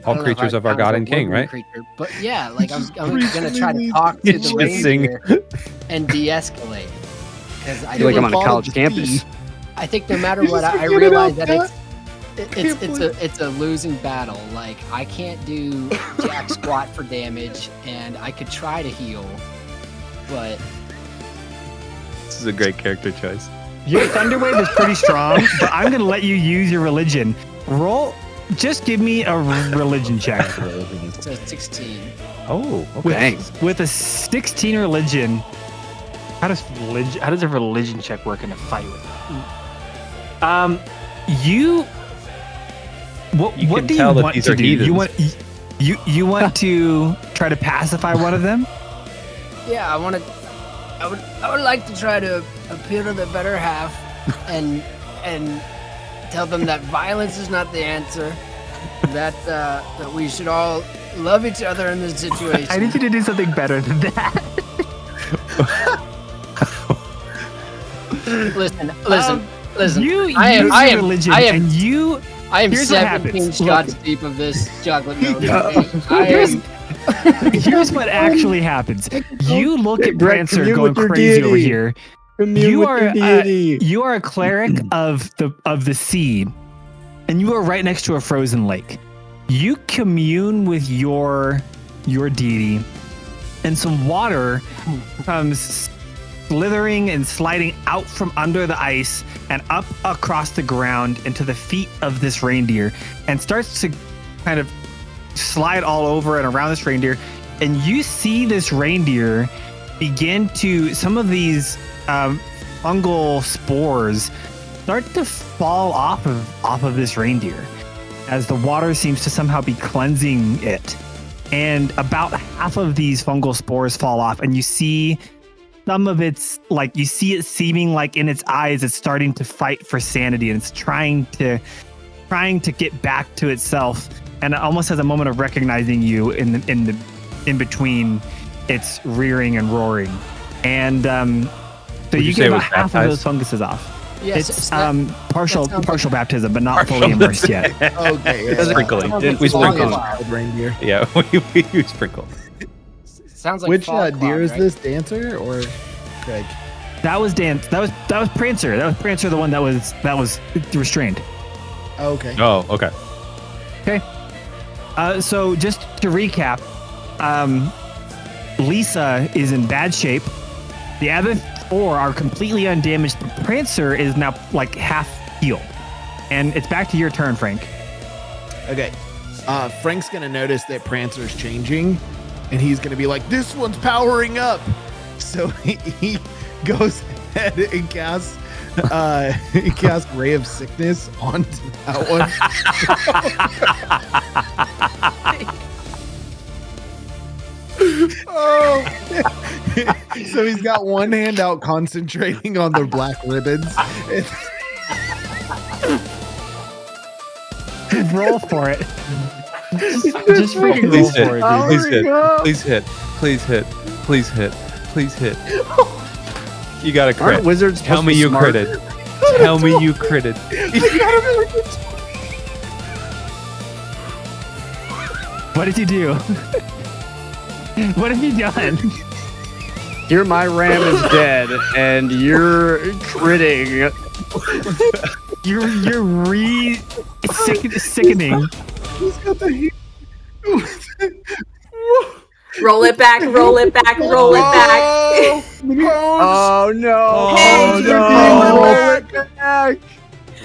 All creatures of our God and King, right? Creature, but yeah, like I'm gonna try to talk to the Just sing. reindeer and de-escalate because I I feel like I'm on a think- college campus. I think no matter what, I realize that it's a losing battle. Like I can't do jack squat for damage, and I could try to heal, but This is a great character choice. Your Thunderwave is pretty strong, but I'm going to let you use your religion. Roll, just give me a religion check. it's a 16. Oh, okay. With a 16 religion, how does a religion check work in a fight? You what You what can do you tell that want these to are do? heathens. You want to try to pacify one of them? Yeah, I would like to try to appeal to the better half, and tell them that violence is not the answer. That we should all love each other in this situation. I need you to do something better than that. Listen. You use I your am religion, I am and you. I am Here's what 17 happens. shots Look. deep of this chocolate milk. I am. Here's what actually happens. You look at Greg, Prancer commune going with your crazy over deity. here. You are a cleric of the sea, and you are right next to a frozen lake. You commune with your deity, and some water comes slithering and sliding out from under the ice and up across the ground into the feet of this reindeer, and starts to kind of slide all over and around this reindeer. and you see this reindeer begin to, some of these fungal spores start to fall off of this reindeer as the water seems to somehow be cleansing it. And about half of these fungal spores fall off, and you see some of it's like, you see it seeming like in its eyes it's starting to fight for sanity, and it's trying to get back to itself, and it almost has a moment of recognizing you in between its rearing and roaring. And so you get about half of those funguses off. Yes, It's partial baptism, but not fully immersed yet. Okay. Sprinkling. Sounds We like sprinkle. wild reindeer. Yeah, we sprinkle. Sounds like Which fog deer cloud, is right? this? Dancer or Craig? That was Dan. That was Prancer. That was Prancer, the one that was restrained. Okay. Oh, okay. Okay. So just to recap, Lisa is in bad shape. The other 4 are completely undamaged, but Prancer is now like half healed. And it's back to your turn, Frank. Okay. Frank's gonna notice that Prancer's changing, and he's gonna be like, "This one's powering up." So he goes ahead and casts Ray of Sickness onto that one. Oh, So he's got one hand out concentrating on the black ribbons. Roll for it. Just freaking roll Please hit. for it, dude. Please hit. Please hit. Please hit. Please hit. Please hit. You got a crit. Aren't wizards Tell supposed me to be you smart? critted. Tell me you critted. What did you do? What have you done? Here, my ram is dead, and you're critting. You're sickening. He's got the Roll it back, roll it back, roll it back. Oh no! Hey, Oh you're no! roll it back!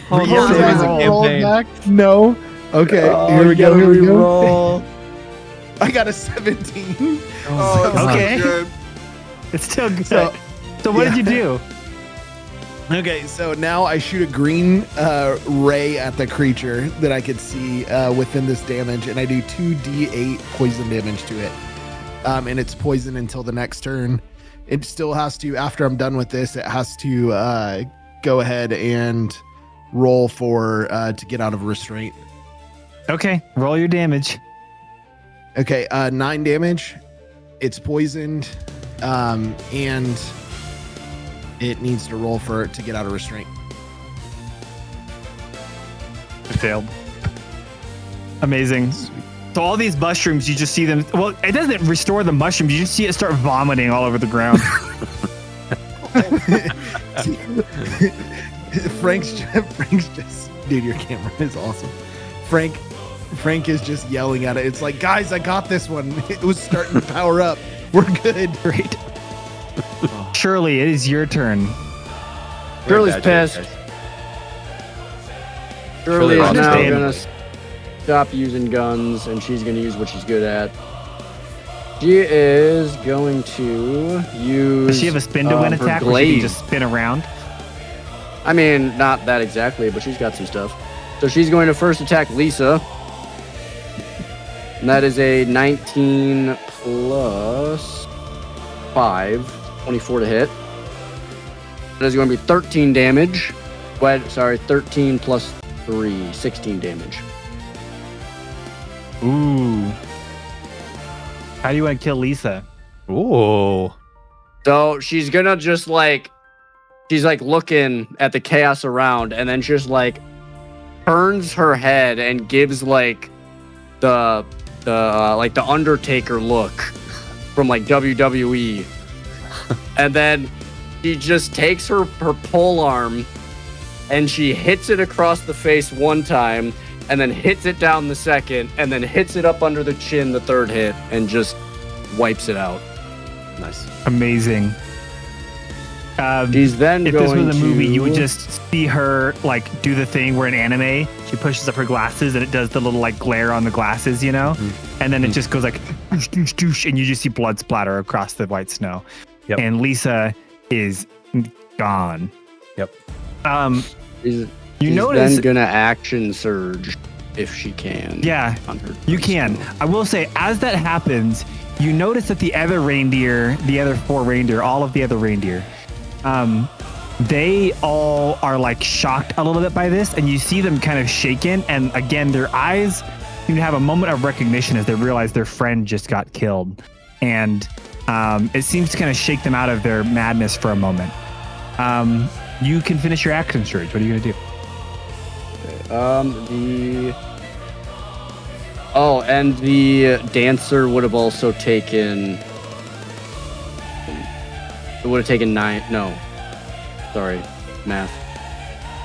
Hold Yeah, on, they saving roll. the roll campaign. back. No. Okay. Oh, here we you go. gotta Here we go. re-roll. I got a 17. Oh, that's Okay. not good. It's still good. So- So what did you do? Okay, so now I shoot a green ray at the creature that I could see within this damage, and I do 2d8 poison damage to it. And it's poison until the next turn. It still has to, after I'm done with this, it has to go ahead and roll for to get out of restraint. Okay, roll your damage. Okay, 9 damage. It's poisoned, and it needs to roll for it to get out of restraint. It failed. Amazing. So all these mushrooms, you just see them. Well, it doesn't restore the mushrooms. You just see it start vomiting all over the ground. Frank's just, dude, your camera is awesome. Frank is just yelling at it. It's like, guys, I got this one. It was starting to power up. We're good. Great. Shirley, it is your turn. Shirley's pissed. Shirley is now Understand. gonna stop using guns, and she's gonna use what she's good at. She is going to use. Does she have a spin to win her attack where she can glaive. just spin around? I mean, not that exactly, but she's got some stuff. So she's going to first attack Lisa. And that is a 19 plus 5, 24 to hit. That is going to be 13 damage. 13 plus 3, 16 damage. Ooh. How do you want to kill Lisa? Ooh. So she's gonna just she's looking at the chaos around, and then just turns her head and gives the Undertaker look from WWE, and then she just takes her pole arm and she hits it across the face one time, and then hits it down the second, and then hits it up under the chin the third hit, and just wipes it out. Nice. Amazing. She's then if going this was a movie, you would to- just see her like do the thing where in anime she pushes up her glasses and it does the little like glare on the glasses, you know, and then it just goes like doosh, doosh, doosh, and you just see blood splatter across the white snow. Yep. And Lisa is gone. Yep. She's notice then gonna action surge if she can. Yeah, on her you can. I will say, as that happens, you notice that the other reindeer, the other 4 reindeer, all of the other reindeer, they all are like shocked a little bit by this, and you see them kind of shaken, and again, their eyes seem to have a moment of recognition as they realize their friend just got killed, and it seems to kind of shake them out of their madness for a moment. You can finish your action surge. What are you gonna do? And the dancer would have also taken. It would have taken 9. No, sorry, math.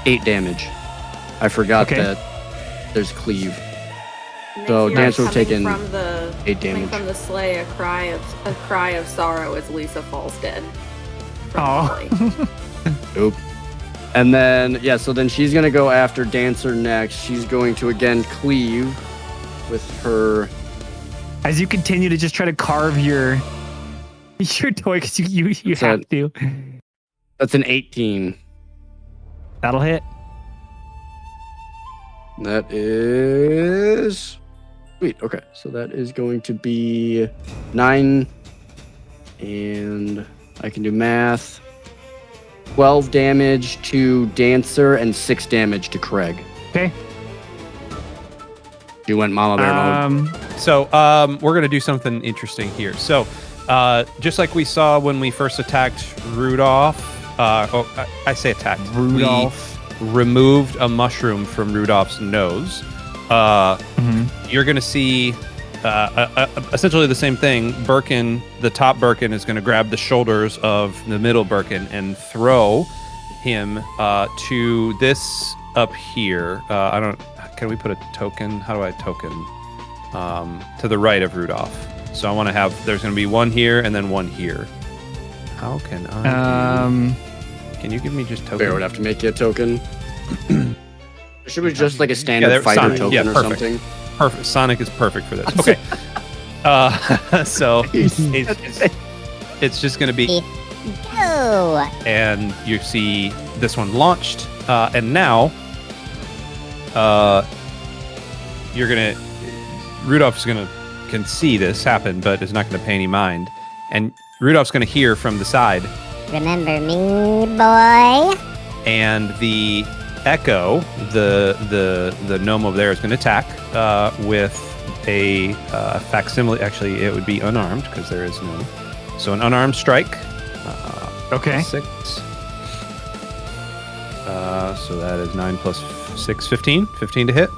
8 damage. I forgot Okay. that there's cleave. And So they hear Dancer coming taken from the 8 coming damage. from the sleigh a cry of sorrow as Lisa falls dead. from Aw. the sleigh. Nope. And then so then she's gonna go after Dancer next. She's going to again cleave with her. As you continue to just try to carve your toy, because you So- have to. That's an 18. That'll hit. That is sweet. Okay, so that is going to be 9, and I can do math. 12 damage to Dancer and 6 damage to Craig. Okay. You went Mama Bear mode. So we're going to do something interesting here. So just like we saw when we first attacked Rudolph, I say attacked. Rudolph. We removed a mushroom from Rudolph's nose. You're going to see essentially the same thing. Birkin, the top Birkin, is going to grab the shoulders of the middle Birkin and throw him to this up here. Can we put a token? How do I token? To the right of Rudolph. So I want to have, there's going to be one here and then one here. How can I can you give me just token? Bear would have to make you a token. It should be just like a standard there- fighter Sonic. token Yeah, or perfect. something. Perfect. Sonic is perfect for this. Okay. So it's just going to be, Go! and you see this one launched, and now you're gonna, Rudolph's can see this happen, but is not going to pay any mind, and Rudolph's going to hear from the side, Remember me, boy? and the Echo, the gnome over there, is going to attack with a facsimile. Actually, it would be unarmed because there is no. So an unarmed strike. Okay. 6. So that is 9 plus 6, 15. 15 to hit.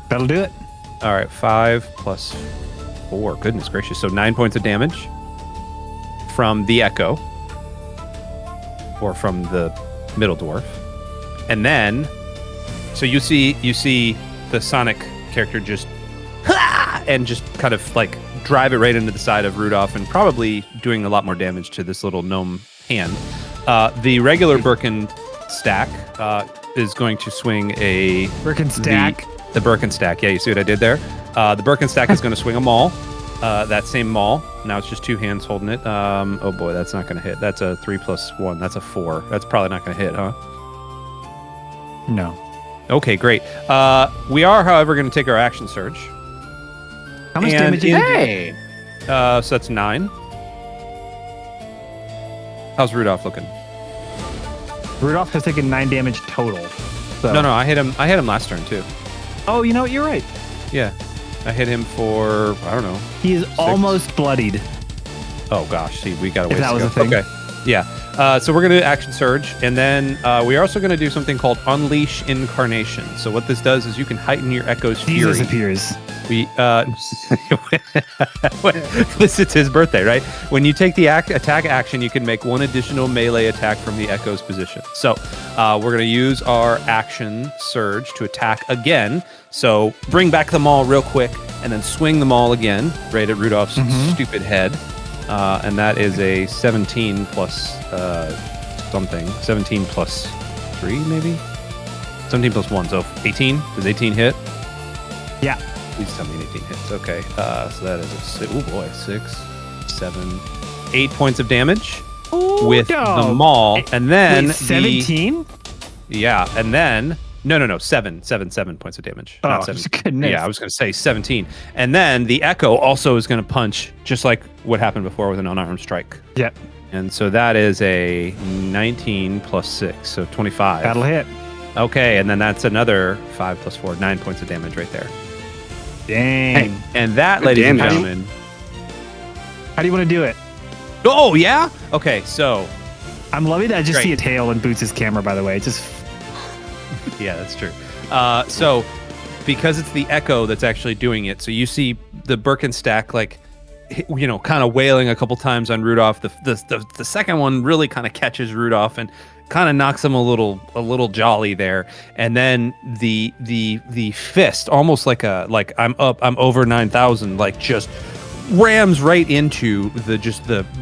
That'll do it. All right, 5 plus 4. Goodness gracious. So 9 points of damage from the Echo, or from the middle dwarf. And then, so you see the Sonic character just, and just kind of like drive it right into the side of Rudolph, and probably doing a lot more damage to this little gnome hand. The regular Birkin stack is going to swing a Birkin stack. The Birkin stack. Yeah, you see what I did there? The Birkin stack is going to swing a maul. That same maul. Now it's just 2 hands holding it. Oh boy, that's not going to hit. That's a 3 plus 1. That's a 4. That's probably not going to hit, huh? No. Okay, great. We are, however, going to take our action surge. How much And damage did you do? Hey! So that's 9. How's Rudolph looking? Rudolph has taken 9 damage total. So. No, I hit him last turn too. Oh, you know what? You're right. Yeah. I hit him for, I don't know. He is almost bloodied. Oh gosh, see, we got a ways that to was go. a thing. Okay. Yeah. So we're going to action surge, and then we are also going to do something called Unleash Incarnation. So what this does is you can heighten your Echo's Jesus fury. appears. We this is his birthday, right? When you take the attack action, you can make 1 additional melee attack from the Echo's position. So we're going to use our action surge to attack again. So bring back the maul real quick, and then swing the maul again right at Rudolph's stupid head. And that is a 17 plus something. 17 plus 3, maybe? 17 plus 1, so 18? Does 18 hit? Yeah. Please tell me 18 hits. Okay. So that is oh boy, 6, 7, 8 points of damage with the maul. And then 17? Yeah, and then no, 7 points of damage. Oh, not 7. goodness. Yeah, I was going to say 17. And then the Echo also is going to punch, just like what happened before with an unarmed strike. Yep. And so that is a 19 plus 6, so 25. That'll hit. Okay, and then that's another 5 plus 4, 9 points of damage right there. Dang. And that, ladies and gentlemen. How do you want to do it? Oh, yeah? Okay, so. I'm loving that I just Great. see a tail in Boots' camera, by the way. Yeah, that's true. So, because it's the Echo that's actually doing it, so you see the Birkenstack, like, kind of wailing a couple times on Rudolph. The second one really kind of catches Rudolph and kind of knocks him a little jolly there. And then the fist, almost like I'm over 9,000, like just rams right into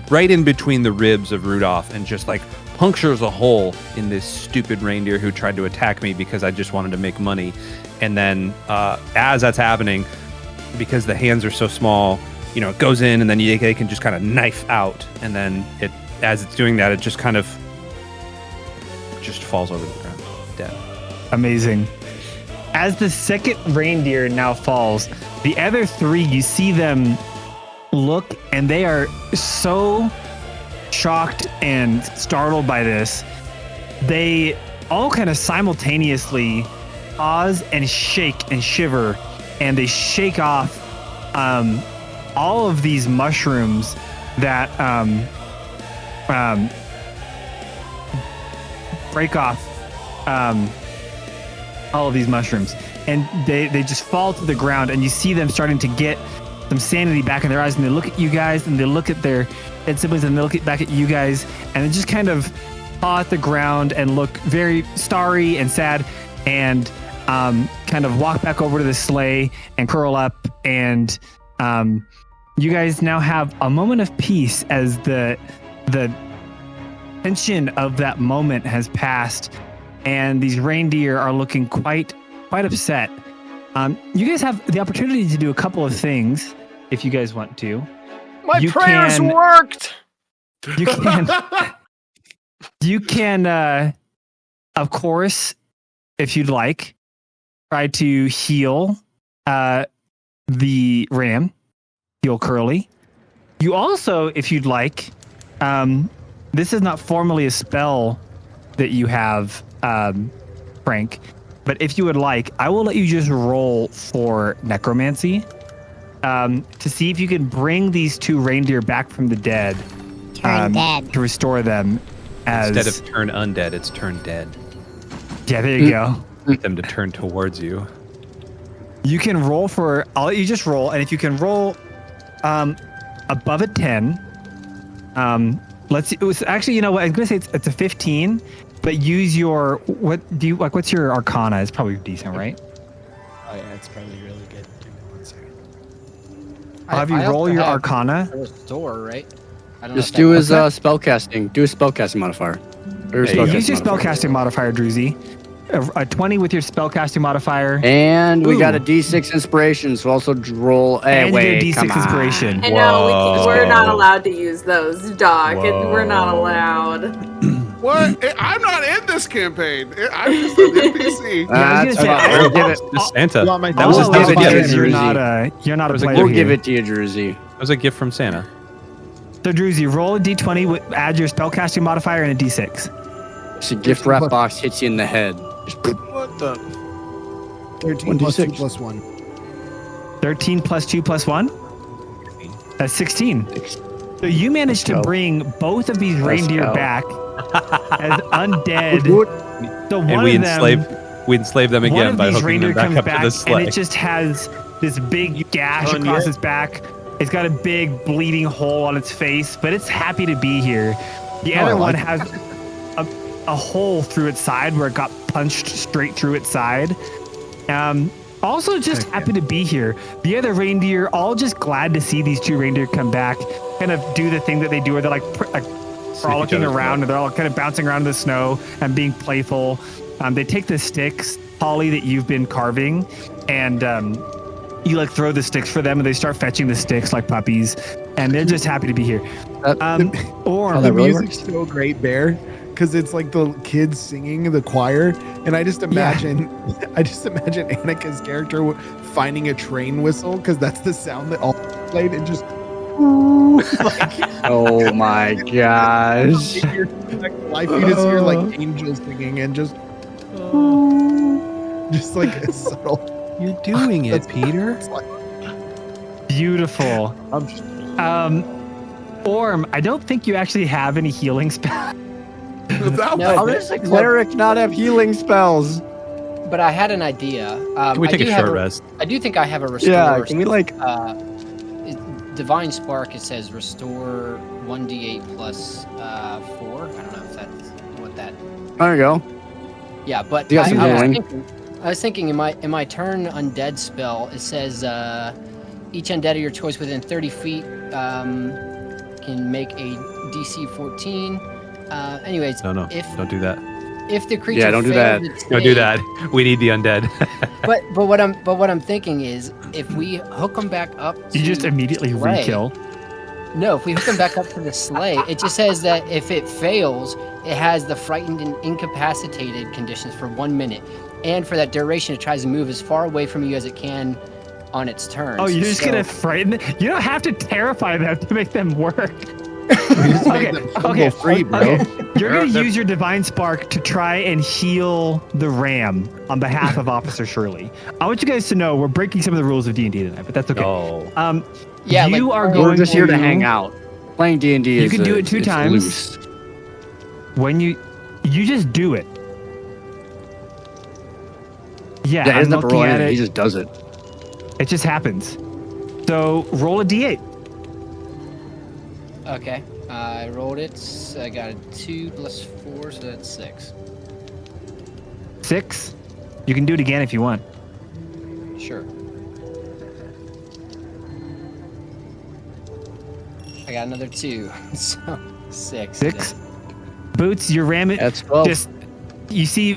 right in between the ribs of Rudolph and just like punctures a hole in this stupid reindeer who tried to attack me because I just wanted to make money. And then as that's happening, because the hands are so small, it goes in and then they can just kind of knife out. And then as it's doing that, it just kind of just falls over the ground, dead. Amazing. As the second reindeer now falls, the other 3, you see them look, and they are so shocked and startled by this. They all kind of simultaneously pause and shake and shiver, and they shake off all of these mushrooms that break off all of these mushrooms, and they just fall to the ground, and you see them starting to get some sanity back in their eyes, and they look at you guys, and they look at their dead siblings, and they look back at you guys, and they just kind of paw at the ground and look very starry and sad, and kind of walk back over to the sleigh and curl up, and you guys now have a moment of peace as the tension of that moment has passed, and these reindeer are looking quite upset. You guys have the opportunity to do a couple of things if you guys want to. My prayers worked. You can, of course, if you'd like, try to heal the ram, heal Curly. You also, if you'd like, this is not formally a spell that you have, Frank, but if you would like, I will let you just roll for necromancy to see if you can bring these 2 reindeer back from the dead. Turn dead. To restore them as... Instead of turn undead, it's turn dead. Yeah, there you go. Get them to turn towards you. You can roll for... I'll let you just roll, and if you can roll above a 10... let's see. It was actually, you know what? I was gonna say it's a 15, but use your what's your Arcana? It's probably decent, right? Oh yeah, it's probably really good. Give me 1 second. I'll have you roll your Arcana. Restore, right? I don't Just know do if his spellcasting. Do his spellcasting modifier. Use your spellcasting modifier, Druzy. A 20 with your spellcasting modifier. And we got a D6 inspiration, so also roll. Hey, and wait, you get a D6 inspiration. I know, we're not allowed to use those, Doc. We're not allowed. What? I'm not in this campaign. I'm just an NPC. I was gonna say, we'll give it. It's Santa. That was give it to you, you're Druzy. not a player We'll here. give it to you, Druzy. It was a gift from Santa. So Druzy, roll a D20, add your spellcasting modifier and a D6. It's a gift wrap box hits you in the head. What the? 13 plus 2 1d6. plus 1. 13 plus 2 plus 1? That's 16. So you managed to bring both of these reindeer back as undead. So one And we of them, enslave them one again of by these hooking reindeer them back comes up to the back sleigh. and it just has this big gash across its back. It's got a big bleeding hole on its face, but it's happy to be here. The other one has a hole through its side where it got punched straight through its side. also just happy to be here. The other reindeer, all just glad to see these two reindeer come back, kind of do the thing that they do where they're like frolicking around and they're all kind of bouncing around in the snow and being playful. They take the sticks, Holly, that you've been carving, and you like throw the sticks for them and they start fetching the sticks like puppies, and they're just happy to be here. Or the music's so great, Bear, because it's like the kids singing the choir, and I just imagine Annika's character finding a train whistle because that's the sound that all played, and just Oh my gosh. you just hear like angels singing and just like a subtle. You're doing it, Peter. beautiful. Orm, I don't think you actually have any healing spells. How does a cleric not have healing spells? But I had an idea. Can we take a short rest? I do think I have a restore. Yeah, can we like... Divine Spark, it says restore 1d8 plus 4. I don't know if that's what that... There you go. Yeah, but You got some healing. I was thinking in my turn undead spell, it says each undead of your choice within 30 feet can make a DC 14. Anyways, No, don't do that. If the creature don't do fails that. its Don't do save- that. We need the undead. But what I'm thinking is if we hook them back up, You just to immediately sleigh- re-kill. No, if we hook them back up to the sleigh, it just says that if it fails, it has the frightened and incapacitated conditions for 1 minute, and for that duration, it tries to move as far away from you as it can on its turn. Oh, you're just gonna frighten? You don't have to terrify them to make them work. Okay, free, bro. Okay. You're gonna use your divine spark to try and heal the ram on behalf of Officer Shirley. I want you guys to know we're breaking some of the rules of D&D tonight, but that's okay. Oh. Yeah, you like, are We're going just here to to hang out. Playing D&D is You can do it 2 it's times. loose. When you just do it. Yeah, Yeah, he I'm doesn't have to looking roll at anything. He it. just does it. It just happens. So roll a D8. Okay, I rolled it. I got a 2 plus 4, so that's 6. 6. You can do it again if you want. Sure. I got another 2, so 6. 6. Boots, your ram it. That's 12. Just you see,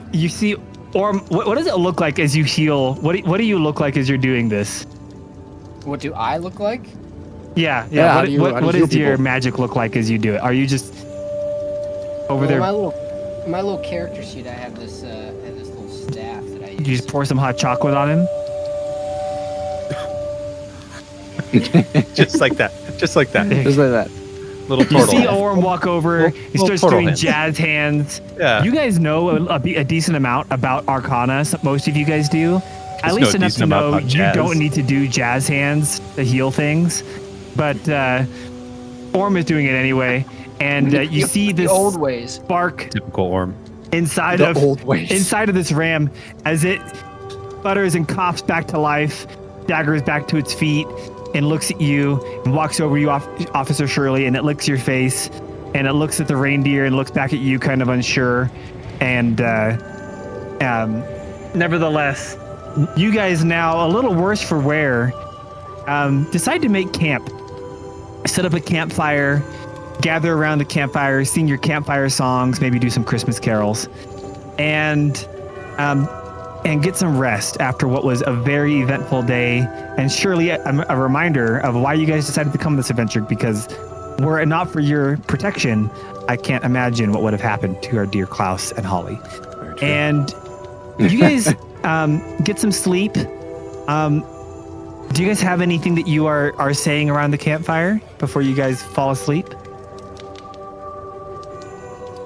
or what does it look like as you heal? What do you look like as you're doing this? What do I look like? Yeah. Yeah, how What, do you- what, how do you what heal does your people? magic look like as you do it? Are you just over Well, there? my little character sheet, I have this little staff that I use. You just pour some hot chocolate on him? Just like that. Just like that. Just like that. Little You turtle. see Orm walk over. He Little starts turtle doing hands. jazz hands. Yeah. You guys know a decent amount about Arcana. Most of you guys do. At Just least know a enough decent to amount know about you jazz. don't need to do jazz hands to heal things. But Orm is doing it anyway. And you see The this old ways. spark Typical Orm. inside The of old ways. inside of this ram as it sputters and coughs back to life, daggers back to its feet, and looks at you and walks over you, Officer Shirley, and it licks your face, and it looks at the reindeer and looks back at you, kind of unsure. And nevertheless, you guys now a little worse for wear. Decide to make camp. Set up a campfire. Gather around the campfire, sing your campfire songs, maybe do some Christmas carols, and get some rest after what was a very eventful day. And surely a reminder of why you guys decided to come on this adventure, because were it not for your protection, I can't imagine what would have happened to our dear Klaus and Holly. And you guys get some sleep. Do you guys have anything that you are saying around the campfire before you guys fall asleep?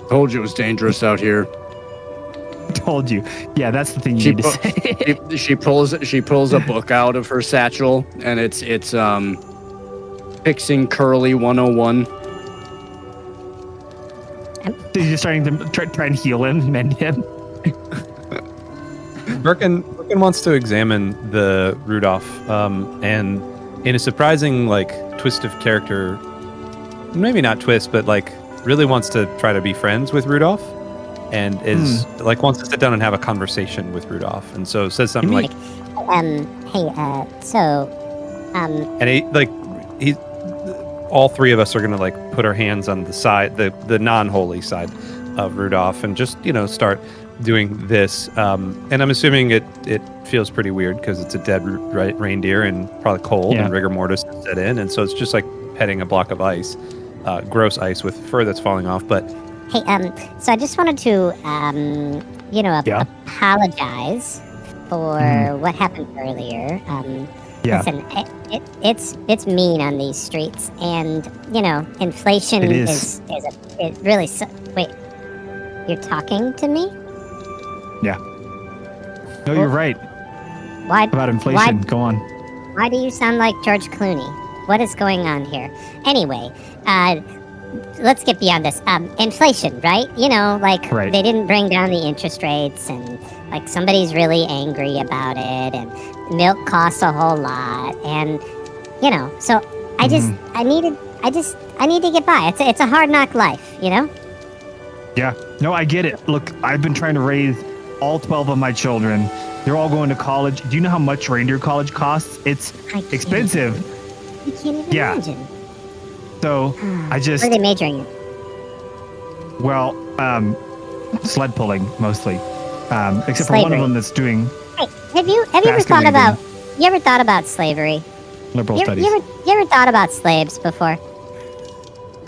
Told you it was dangerous out here. Told you. Yeah, that's the thing you need to say. She pulls a book out of her satchel, and it's Fixing Curly 101. So you're just starting to try and heal him, mend him. Birkin wants to examine the Rudolph, and in a surprising twist of character, maybe not twist, but really wants to try to be friends with Rudolph, and is wants to sit down and have a conversation with Rudolph, and so says something like, And all three of us are gonna like put our hands on the side, the non-holy side of Rudolph, and just start doing this. And I'm assuming it feels pretty weird because it's a dead reindeer and probably cold and rigor mortis set in, and so it's just like petting a block of ice, gross ice with fur that's falling off. But hey, so I just wanted to apologize for what happened earlier. Listen, it's mean on these streets, and inflation is really. Wait, you're talking to me? Yeah. No, you're right. Why about inflation? Go on. Why do you sound like George Clooney? What is going on here? Anyway, let's get beyond this. Inflation, right? Right. They didn't bring down the interest rates, and like somebody's really angry about it, and milk costs a whole lot, and so I need to get by. It's a hard knock life, Yeah. No, I get it. Look, I've been trying to raise all 12 of my children. They're all going to college. Do you know how much reindeer college costs? It's expensive. You can't even imagine. So I just. What are they majoring in? Well, sled pulling mostly, except Slavery. for one of them that's doing. Hey, have you ever thought about? You ever thought about slavery? Liberal studies. You ever thought about slaves before?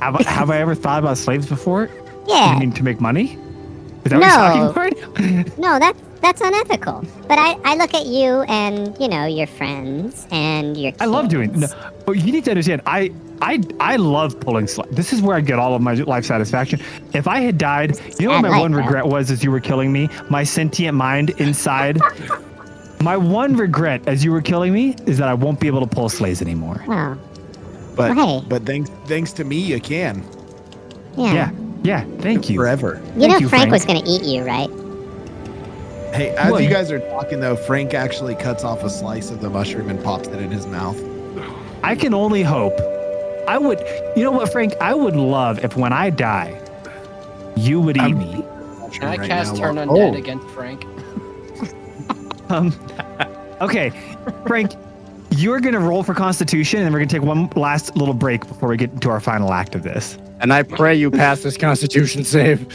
Have I ever thought about slaves before? Yeah. You mean to make money? Is that what you're talking about? No, that's unethical. But I look at you and your friends and your kids. I love doing. No, but you need to understand. I love pulling sled. This is where I get all of my life satisfaction. If I had died, what my one regret was as you were killing me, my sentient mind inside. My one regret as you were killing me is that I won't be able to pull sleighs anymore. Oh. But thanks to me, you can. Yeah. Thank you. Forever. Frank was going to eat you, right? Hey, as you guys are talking though, Frank actually cuts off a slice of the mushroom and pops it in his mouth. I can only hope. I would. You know what, Frank? I would love if when I die, you would eat me. Can I cast Turn Undead against Frank? Okay, Frank, you're gonna roll for Constitution, and we're gonna take one last little break before we get into our final act of this. And I pray you pass this Constitution save.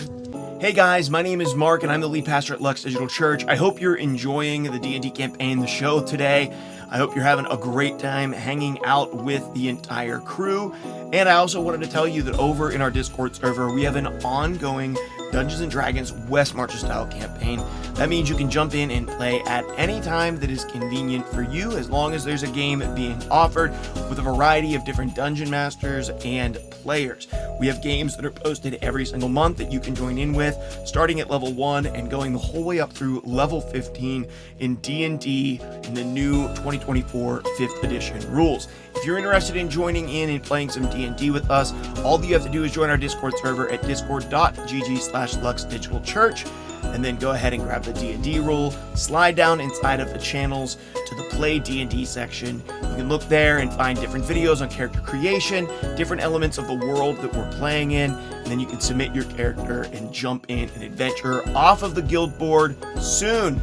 Hey guys, my name is Mark and I'm the lead pastor at Lux Digital Church. I hope you're enjoying the D&D campaign, the show today. I hope you're having a great time hanging out with the entire crew. And I also wanted to tell you that over in our Discord server, we have an ongoing Dungeons & Dragons West Marches style campaign. That means you can jump in and play at any time that is convenient for you, as long as there's a game being offered with a variety of different dungeon masters and players. We have games that are posted every single month that you can join in with, starting at level 1 and going the whole way up through level 15 in D&D in the new 2024 5th edition rules. If you're interested in joining in and playing some D&D with us, all you have to do is join our Discord server at discord.gg/luxdigitalchurch, and then go ahead and grab the D&D rule, slide down inside of the channels to the Play D&D section. You can look there and find different videos on character creation, different elements of the world that we're playing in, and then you can submit your character and jump in an adventure off of the guild board soon.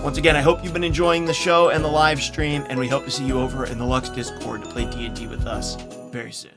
Once again, I hope you've been enjoying the show and the live stream, and we hope to see you over in the Lux Discord to play D&D with us very soon.